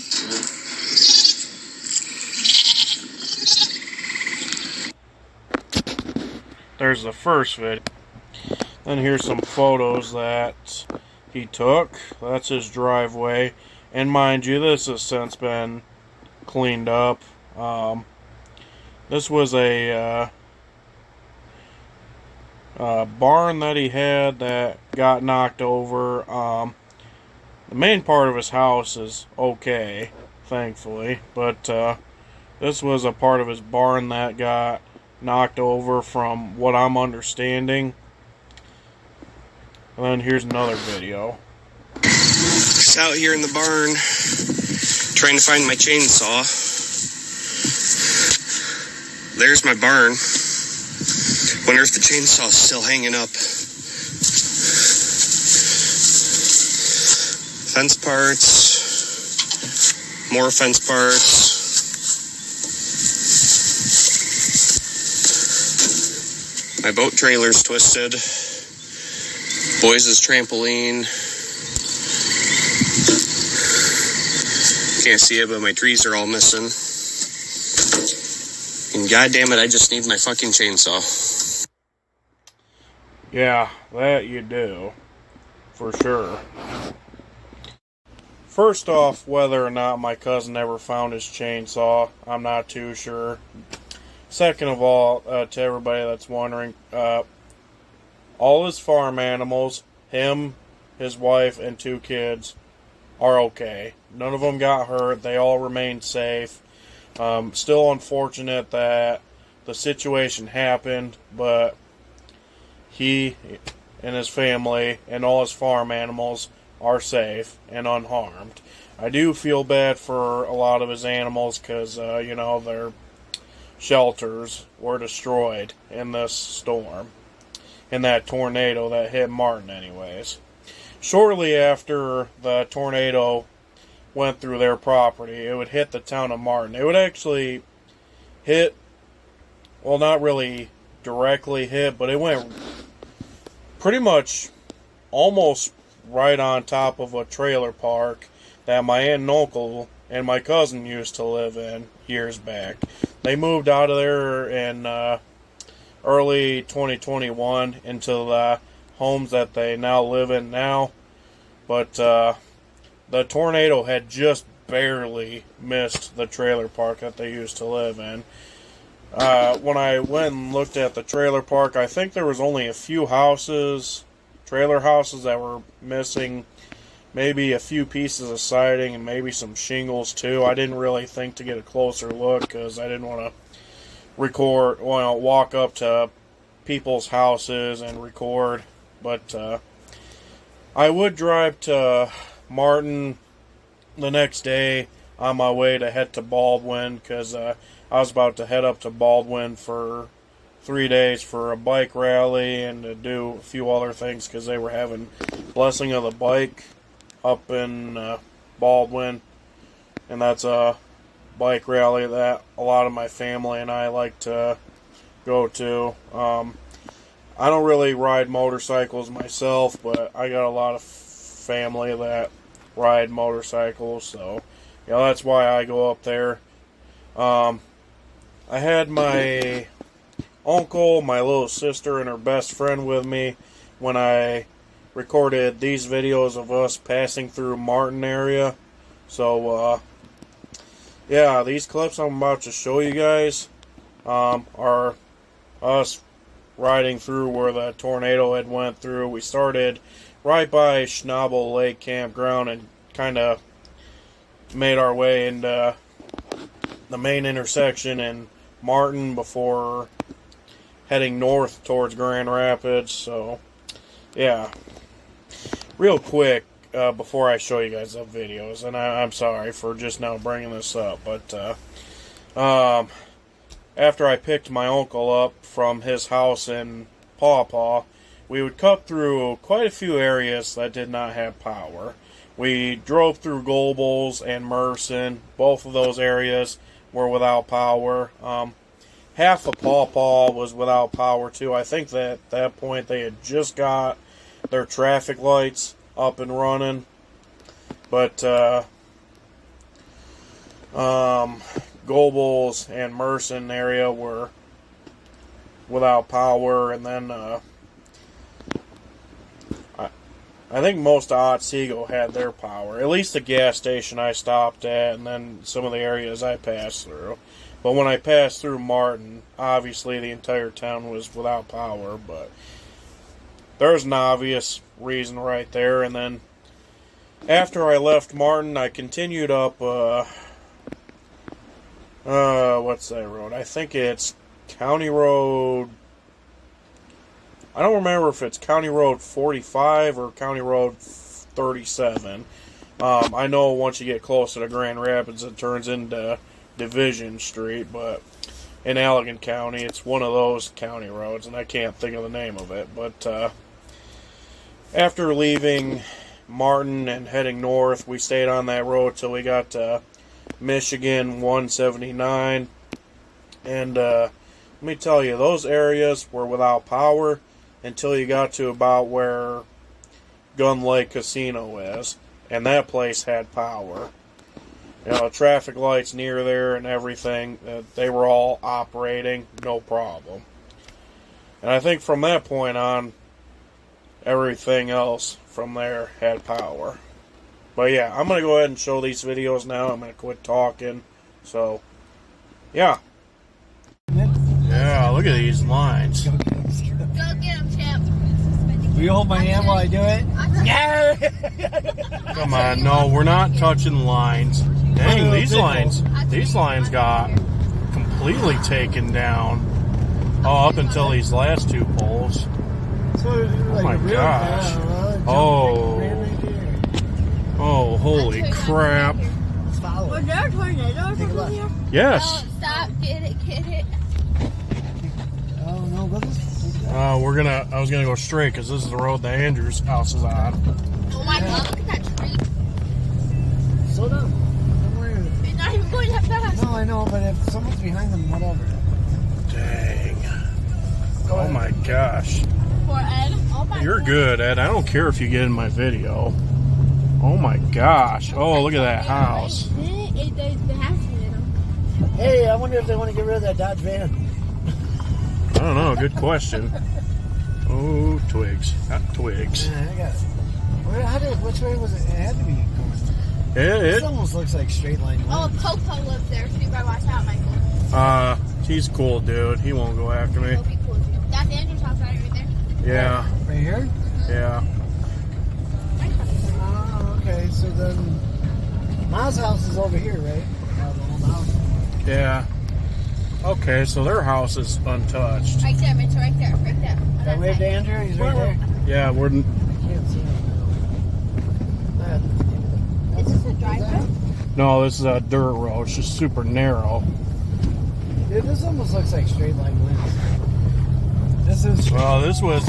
S1: There's the first video. Then here's some photos that he took. That's his driveway. And mind you, this has since been cleaned up. This was a barn that he had that got knocked over. The main part of his house is okay, thankfully. But this was a part of his barn that got knocked over from what I'm understanding. And then here's another video.
S8: Just out here in the barn trying to find my chainsaw. There's my barn. Wonder if the chainsaw's still hanging up. Fence parts. More fence parts. My boat trailer's twisted. Boys' trampoline. Can't see it, but my trees are all missing. And goddamn it, I just need my fucking chainsaw.
S1: Yeah, that you do. For sure. First off, whether or not my cousin ever found his chainsaw, I'm not too sure. Second of all, to everybody that's wondering, all his farm animals, him, his wife, and 2 kids are okay. None of them got hurt. They all remained safe. Still unfortunate that the situation happened, but he and his family and all his farm animals are safe and unharmed. I do feel bad for a lot of his animals because, their shelters were destroyed in this storm, in that tornado that hit Martin anyways. Shortly after the tornado went through their property, it would hit the town of Martin. It would actually hit, well, not really directly hit, but it went pretty much almost right on top of a trailer park that my aunt and uncle and my cousin used to live in years back. They moved out of there in early 2021 into the homes that they now live in now. But the tornado had just barely missed the trailer park that they used to live in. When I went and looked at the trailer park, I think there was only a few houses, trailer houses, that were missing. Maybe a few pieces of siding and maybe some shingles too. I didn't really think to get a closer look because I didn't want to walk up to people's houses and record. But I would drive to Martin the next day on my way to head to Baldwin because I was about to head up to Baldwin for 3 days for a bike rally and to do a few other things because they were having Blessing of the Bike up in Baldwin, and that's a bike rally that a lot of my family and I like to go to. I don't really ride motorcycles myself, but I got a lot of family that ride motorcycles, so that's why I go up there. I had my uncle, my little sister, and her best friend with me when I recorded these videos of us passing through Martin area. So these clips I'm about to show you guys are us riding through where the tornado had went through. We started right by Schnabel Lake Campground and kind of made our way into the main intersection in Martin before heading north towards Grand Rapids. So real quick, before I show you guys the videos, and I'm sorry for just now bringing this up, but after I picked my uncle up from his house in Paw Paw, we would cut through quite a few areas that did not have power. We drove through Gobles and Merson. Both of those areas were without power. Half of Paw Paw was without power too. I think that at that point they had just got their traffic lights up and running, but Gobles and Merson area were without power, and then I think most of Otsego had their power, at least the gas station I stopped at, and then some of the areas I passed through. But when I passed through Martin, obviously the entire town was without power, but there's an obvious reason right there. And then after I left Martin, I continued up, what's that road? I think it's County Road, I don't remember if it's County Road 45 or County Road 37. I know once you get closer to Grand Rapids, it turns into Division Street, but in Allegan County, it's one of those county roads, and I can't think of the name of it. But after leaving Martin and heading north, we stayed on that road till we got to Michigan 179. And let me tell you, those areas were without power until you got to about where Gun Lake Casino is, and that place had power. Traffic lights near there and everything, they were all operating, no problem. And I think from that point on, everything else from there had power. But yeah, I'm going to go ahead and show these videos now. I'm going to quit talking. So, yeah. Yeah, look at these lines.
S6: Go get him, champ.
S2: Will you hold my hand while I do it?
S1: Come on, no, we're not touching lines. Dang, these lines got completely taken down. Oh, up until these last two poles.
S2: So,
S1: Oh my gosh. Oh, holy crap.
S2: Let's follow
S6: Was
S2: it.
S6: there a tornado
S2: Take a
S6: over
S2: look.
S6: here?
S1: Yes.
S6: Oh, stop. Get it.
S2: Oh, no, go this.
S1: I was gonna go straight because this is the road that Andrew's house is on.
S6: Oh my god, look at that tree.
S2: Slow down. Don't worry.
S6: It's not even going that fast.
S2: No, I know, but if someone's behind them, whatever.
S1: Dang.
S2: Go
S1: Oh
S2: ahead.
S1: my gosh.
S6: Poor Ed. Oh my
S1: You're
S6: god.
S1: good, Ed. I don't care if you get in my video. Oh my gosh. Oh, look at that house.
S6: They have to in them.
S2: Hey, I wonder if they want to get rid of that Dodge van.
S1: I don't know. Good question. Oh, twigs. Got twigs.
S2: Yeah, I got it. Which way was it? It had to be going. This
S1: It,
S2: almost looks like straight line.
S6: Oh, Popo lives there, so you better watch out, Michael.
S1: he's cool, dude. He won't go after me.
S6: He'll be cool with you. That's Andrew's house right there.
S1: Yeah,
S2: Right here?
S1: yeah.
S2: Oh, okay. So then, Ma's house is over here, right? The old house.
S1: Yeah. Okay, so their house is untouched.
S6: Right there, Mitch, right there. Right there. On
S2: That
S6: that
S2: wave
S6: side.
S2: to Andrew? He's right there.
S1: Yeah, we're.
S2: I can't see him.
S6: Is this a driveway?
S1: No, this is a dirt road. It's just super narrow.
S2: Dude, this almost looks like straight line wins. This is.
S1: Well, this was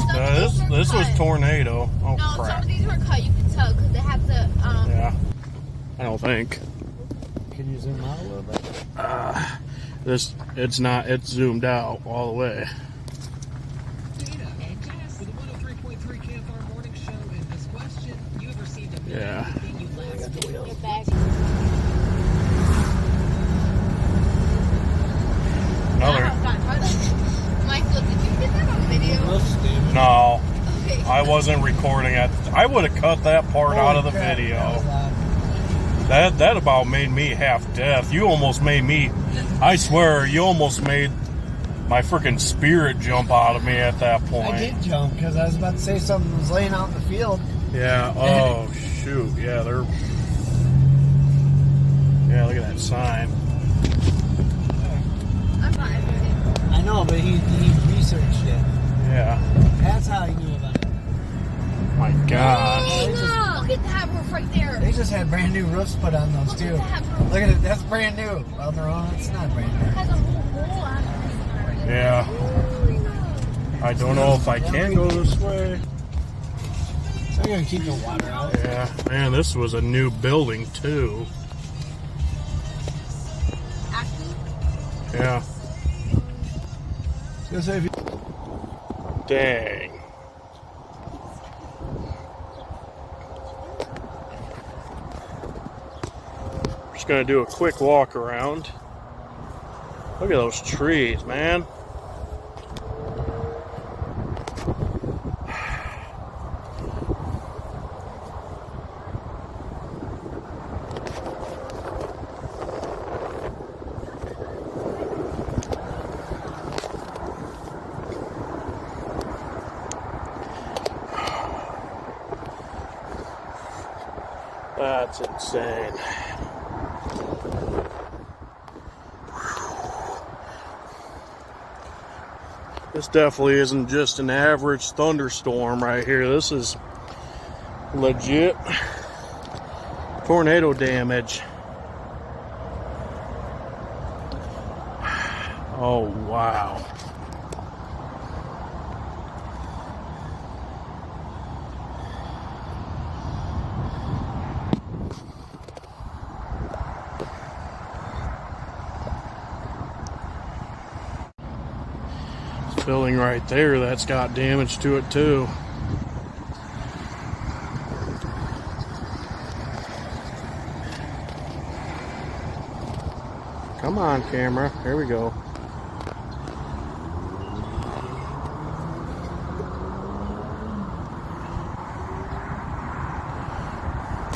S1: this was tornado. Oh
S6: No, some
S1: crap.
S6: of these were cut. You can tell because they have the
S1: Yeah. I don't think.
S2: Can you zoom out a little bit?
S1: It's zoomed out all the way.
S9: Dana and Jess with the 103.3 Camp Fire Morning Show. And this question, you have received a
S1: Yeah.
S9: thing you last did.
S6: Get back.
S1: Another.
S6: Michael, did you get that on video?
S1: No,
S6: Okay.
S1: I wasn't recording it. I would have cut that part out of the
S2: Holy crap,
S1: video.
S2: that was loud.
S1: That about made me half deaf. You almost made me. I swear, you almost made my freaking spirit jump out of me at that point.
S2: I did jump because I was about to say something was laying out in the field.
S1: Yeah. Oh shoot. Yeah, they're. Yeah, look at that sign.
S6: I'm fine.
S2: I know, but he researched it.
S1: Yeah.
S2: That's how he knew about it.
S1: My gosh.
S6: Hey, look at that roof right there.
S2: They just had brand new roofs put on those
S6: Look
S2: too.
S6: at that roof.
S2: Look at it. That's brand new. Well, no, it's not brand
S6: It
S2: new.
S6: has a little hole on it.
S1: Yeah. I don't know if I can go this way.
S2: So you're gonna keep the water out.
S1: Yeah. Man, this was a new building too.
S6: Actually,
S1: Yeah.
S2: So if you
S1: Dang. Just gonna do a quick walk around. Look at those trees, man. That's insane. This definitely isn't just an average thunderstorm right here. This is legit tornado damage. Oh, wow. Building right there, that's got damage to it too. Come on, camera. Here we go.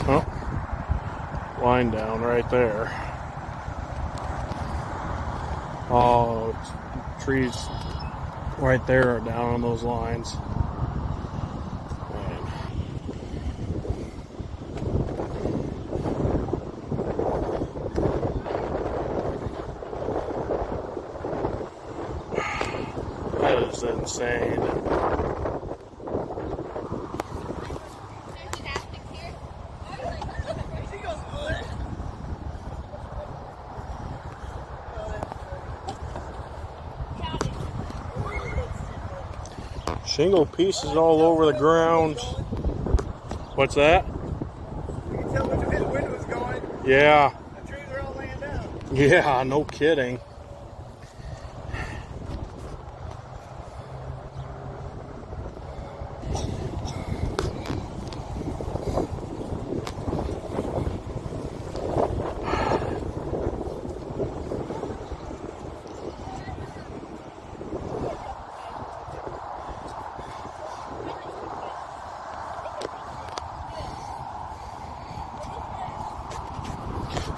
S1: Oh, line down right there. Oh, trees right there are down on those lines. is insane. Shingle pieces all over the ground. What's that?
S10: You can tell which way the wind was going.
S1: Yeah.
S10: The trees are all laying down.
S1: Yeah, no kidding.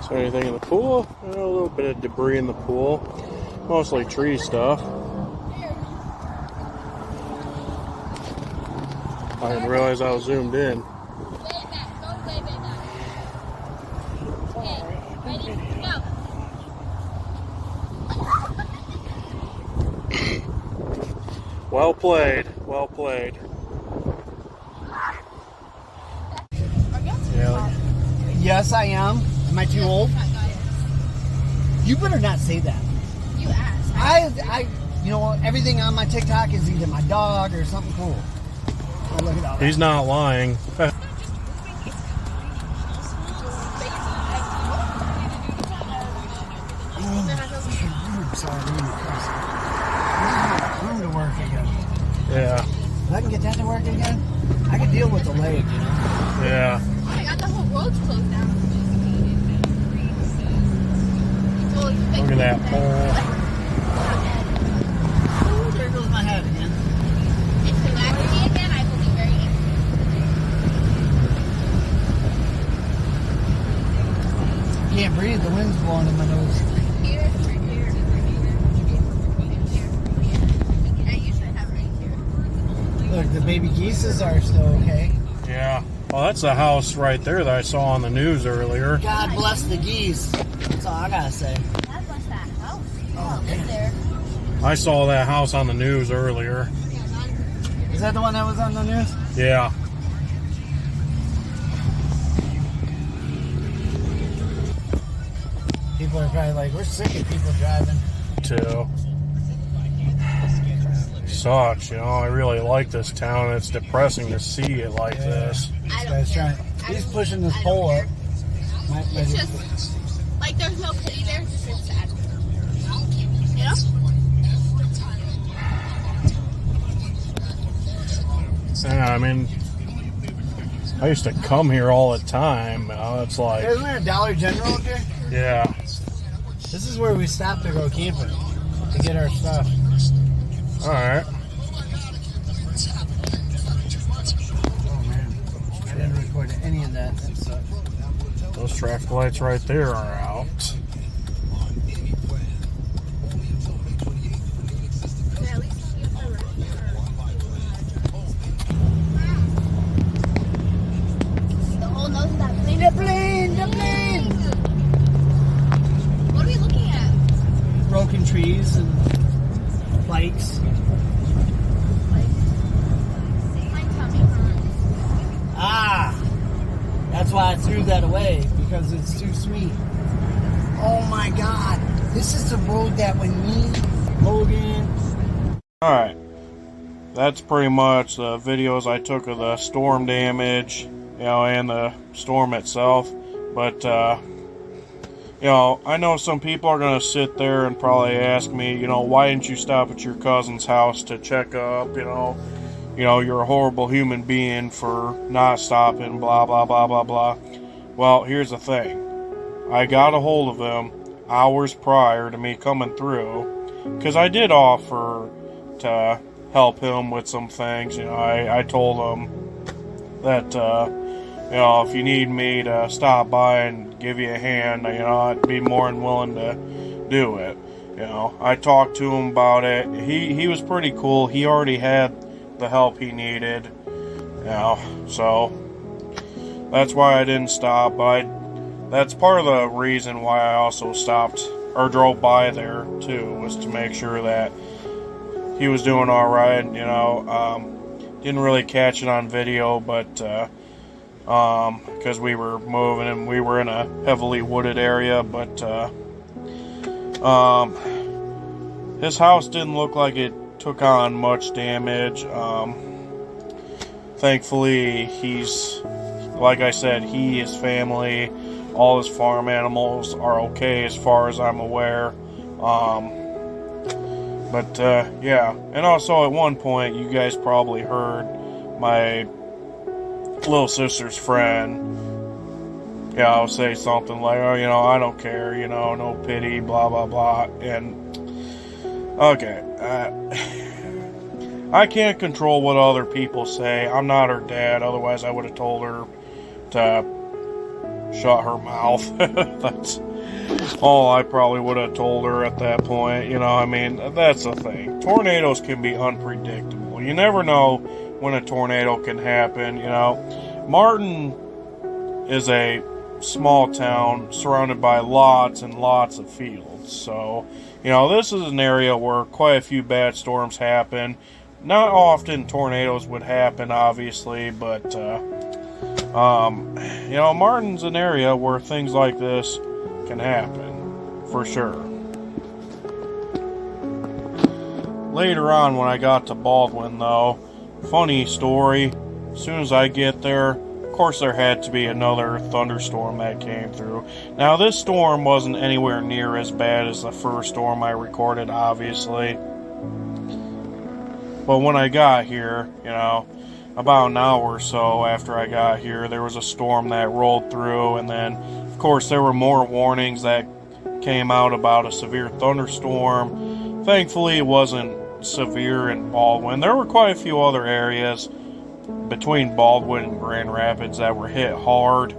S1: Is there anything in the pool? A little bit of debris in the pool. Mostly tree stuff. I didn't realize I was zoomed in. Well played. Well played. Yeah.
S2: Yes, I am. Am I too old? You better not say that.
S6: You asked.
S2: You know, everything on my TikTok is either my dog or something cool. Oh, look at that.
S1: He's not lying.
S2: Room to work again.
S1: Yeah.
S2: If I can get that to work again, I can deal with the leg, you know?
S1: Yeah.
S6: Oh my god, the whole road's closed down.
S1: Look at that pole.
S2: Oh, there goes my head again.
S6: It's relaxing again, I believe very easy.
S2: Can't breathe, the wind's blowing in my nose.
S6: Here, right here, I usually have right here.
S2: Look, the baby geeses are still okay.
S1: Yeah. Well, that's the house right there that I saw on the news earlier.
S2: God bless the geese. That's all I gotta say.
S6: God bless that house.
S2: Oh,
S6: Live there.
S1: I saw that house on the news earlier.
S2: Is that the one that was on the news?
S1: Yeah.
S2: People are probably like, we're sick of people driving.
S1: Too. Sucks, you know. I really like this town. It's depressing to see it like this.
S2: This guy's trying. He's pushing this pole up.
S6: It's just, like, there's no pity there, it's just sad. You know?
S1: Yeah, I mean, I used to come here all the time. It's like,
S2: Isn't there a Dollar General up here?
S1: yeah.
S2: This is where we stopped to go camping to get our stuff.
S1: All right.
S2: Oh man, I didn't record any of that. That sucks.
S1: Those traffic lights right there are out.
S6: The whole nose of that plane.
S2: The plane, the plane.
S6: What are we looking at?
S2: Broken trees and bikes.
S6: My tummy hurts.
S2: Ah, that's why I threw that away, because it's too sweet. Oh my God, this is the road that when me, Logan.
S1: All right. That's pretty much the videos I took of the storm damage, you know, and the storm itself. But, you know, I know some people are going to sit there and probably ask me, you know, why didn't you stop at your cousin's house to check up, you know, you're a horrible human being for not stopping, blah, blah, blah, blah, blah. Well, here's the thing. I got a hold of him hours prior to me coming through, because I did offer to help him with some things. You know, I told him that, you know, if you need me to stop by and give you a hand, you know, I'd be more than willing to do it. You know, I talked to him about it. He was pretty cool. He already had the help he needed, you know, so that's why I didn't stop. But that's part of the reason why I also stopped or drove by there too, was to make sure that he was doing all right. Didn't really catch it on video, but because we were moving and we were in a heavily wooded area, but his house didn't look like it took on much damage. Thankfully, he's, like I said, he, his family, all his farm animals are okay as far as I'm aware. Yeah. And also at one point, you guys probably heard my little sister's friend, I'll say something like, oh, I don't care, no pity, blah, blah, blah. And, okay, I can't control what other people say. I'm not her dad, otherwise I would have told her to shut her mouth. That's all I probably would have told her at that point. That's the thing. Tornadoes can be unpredictable. You never know when a tornado can happen. Martin is a small town surrounded by lots and lots of fields. So, this is an area where quite a few bad storms happen. Not often tornadoes would happen, obviously, but, Martin's an area where things like this can happen, for sure. Later on, when I got to Baldwin, though, funny story, as soon as I get there, of course there had to be another thunderstorm that came through. Now, this storm wasn't anywhere near as bad as the first storm I recorded, obviously. But when I got here, about an hour or so after I got here, there was a storm that rolled through, and then, of course, there were more warnings that came out about a severe thunderstorm. Thankfully, it wasn't severe in Baldwin. There were quite a few other areas between Baldwin and Grand Rapids that were hit hard,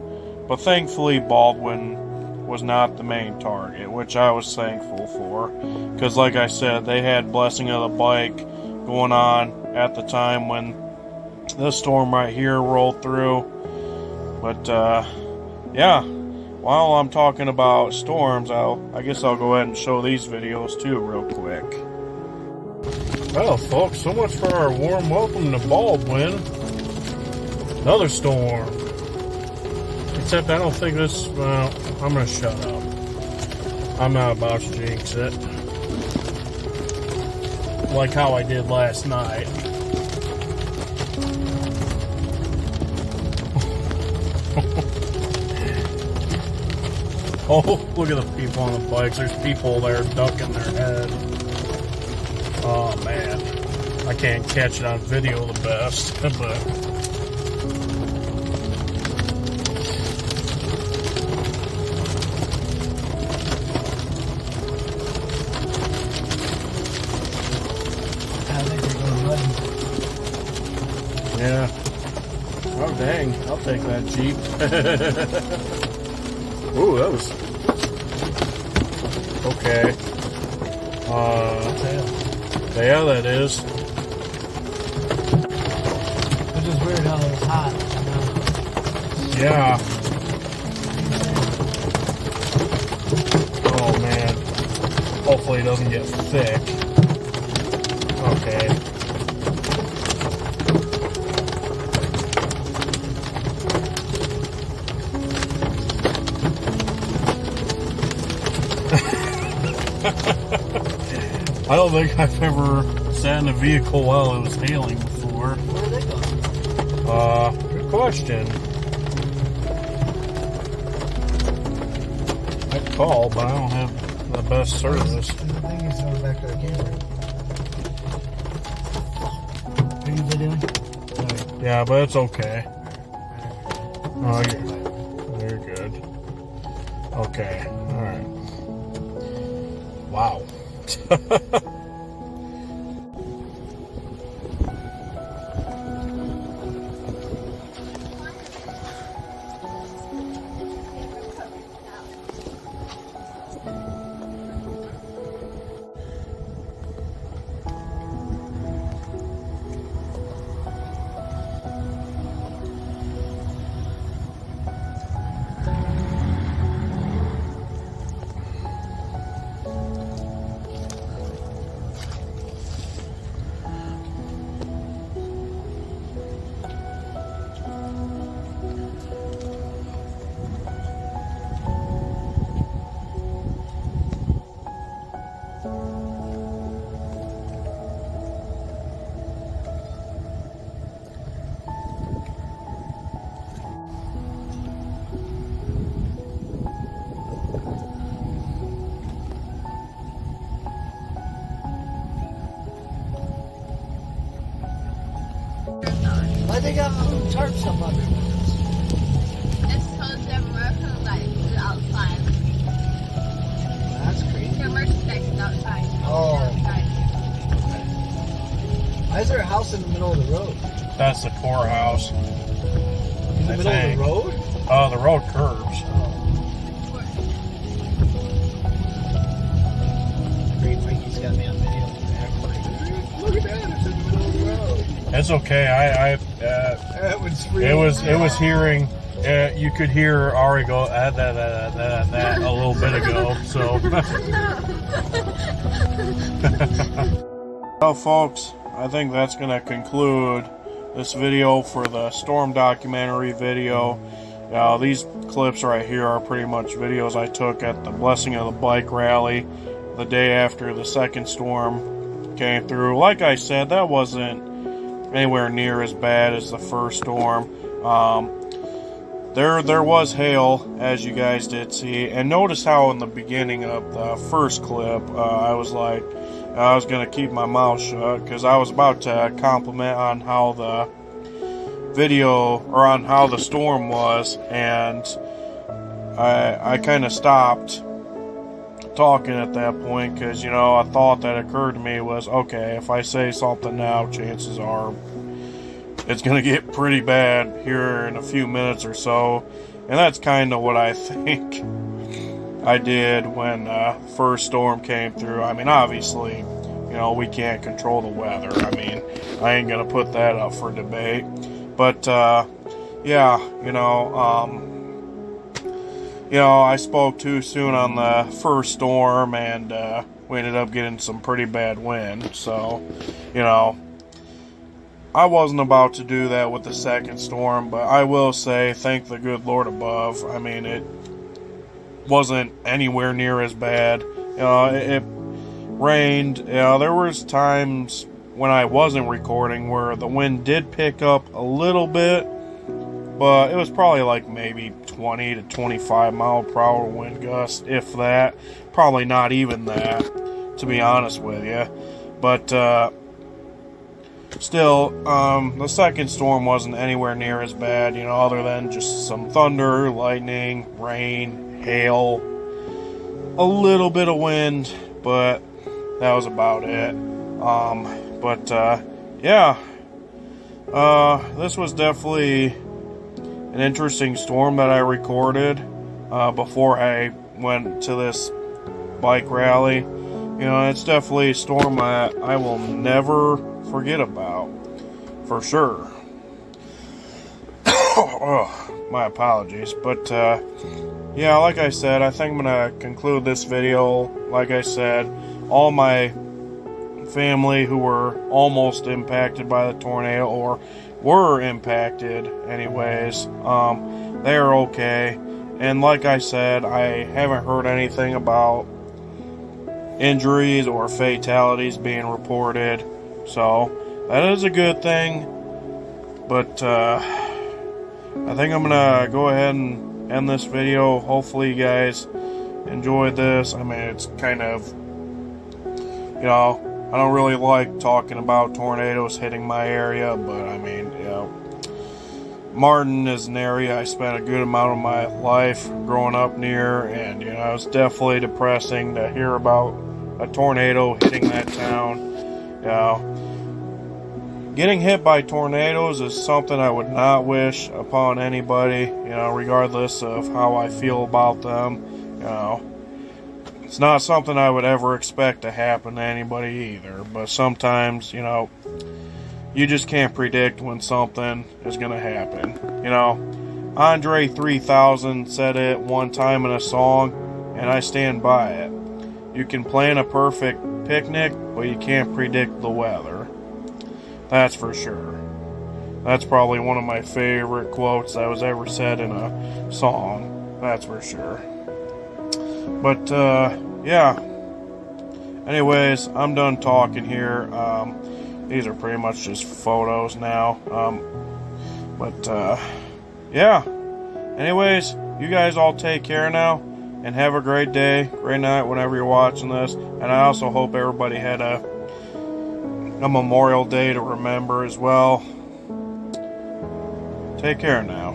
S1: but thankfully Baldwin was not the main target, which I was thankful for, because like I said, they had Blessing of the Bike going on at the time when this storm right here rolled through. But yeah, while I'm talking about storms, I guess I'll go ahead and show these videos too real quick. Well, folks, so much for our warm welcome to Baldwin. Another storm. Except I don't think this, well, I'm going to shut up. I'm not about to jinx it. Like how I did last night. Oh, look at the people on the bikes. There's people there ducking their head. Oh, man. I can't catch it on video the best, but... yeah. Oh, dang. I'll take that Jeep. Ooh, that was... okay. Yeah, that is.
S2: It's just weird how it's hot.
S1: Yeah. Oh, man. Hopefully it doesn't get thick. Okay. I don't think I've ever sat in a vehicle while it was hailing before.
S2: Where are they going?
S1: Good question. I'd call, but I don't have the best service.
S2: I think he's going back to the camera. Are you videoing?
S1: Yeah, but it's okay. Oh, you're good. Okay, alright. Wow.
S6: tarps on.
S2: Why they got tarps up under?
S6: It's because their merchandise is outside.
S2: That's crazy.
S6: Their merchandise is outside.
S2: Oh.
S6: Outside.
S2: Why is there a house in the middle of the road?
S1: That's the courthouse.
S2: In the middle of the road?
S1: Oh, the road curves.
S2: Great Frankie's got me on video. Look at that, it's in the middle of the road.
S1: It's okay.
S2: That was free.
S1: It was hearing. You could hear Ari go that a little bit ago. So. Well, folks, I think that's going to conclude this video for the storm documentary video. These clips right here are pretty much videos I took at the Blessing of the Bike Rally the day after the second storm came through. Like I said, that wasn't anywhere near as bad as the first storm. There was hail, as you guys did see, and notice how in the beginning of the first clip I was like, I was going to keep my mouth shut because I was about to compliment on how the video, or on how the storm was, and I kind of stopped talking at that point because, you know, a thought that occurred to me was, okay, if I say something now, chances are it's going to get pretty bad here in a few minutes or so. And that's kind of what I think I did when first storm came through. I mean, obviously, you know, we can't control the weather. I mean, I ain't going to put that up for debate. But, yeah, you know, I spoke too soon on the first storm, and we ended up getting some pretty bad wind. So, you know, I wasn't about to do that with the second storm, but I will say, thank the good Lord above. I mean, it wasn't anywhere near as bad. You know, it rained. You know, there was times when I wasn't recording where the wind did pick up a little bit, but it was probably like maybe 20 to 25 mile per hour wind gust, if that. Probably not even that, to be honest with you. But still, the second storm wasn't anywhere near as bad, you know, other than just some thunder, lightning, rain, hail, a little bit of wind, but that was about it. Yeah, this was definitely an interesting storm that I recorded before I went to this bike rally. You know, it's definitely a storm that I will never forget about, for sure. Oh, my apologies. But, yeah, like I said, I think I'm going to conclude this video. Like I said, all my family who were almost impacted by the tornado, or were impacted anyways, they are okay. And like I said, I haven't heard anything about injuries or fatalities being reported, so that is a good thing. But I think I'm gonna go ahead and end this video. Hopefully you guys enjoyed this. I mean, it's kind of, you know, I don't really like talking about tornadoes hitting my area, but I mean, you know, Martin is an area I spent a good amount of my life growing up near, and, you know, it's definitely depressing to hear about a tornado hitting that town. You know, getting hit by tornadoes is something I would not wish upon anybody, you know, regardless of how I feel about them. You know, it's not something I would ever expect to happen to anybody either, but sometimes, you know, you just can't predict when something is going to happen. You know, Andre 3000 said it one time in a song, and I stand by it. You can plan a perfect picnic, but you can't predict the weather. That's for sure. That's probably one of my favorite quotes that was ever said in a song. That's for sure. But, yeah. Anyways, I'm done talking here. These are pretty much just photos now. Yeah. Anyways, you guys all take care now, and have a great day, great night, whenever you're watching this. And I also hope everybody had a Memorial Day to remember as well. Take care now.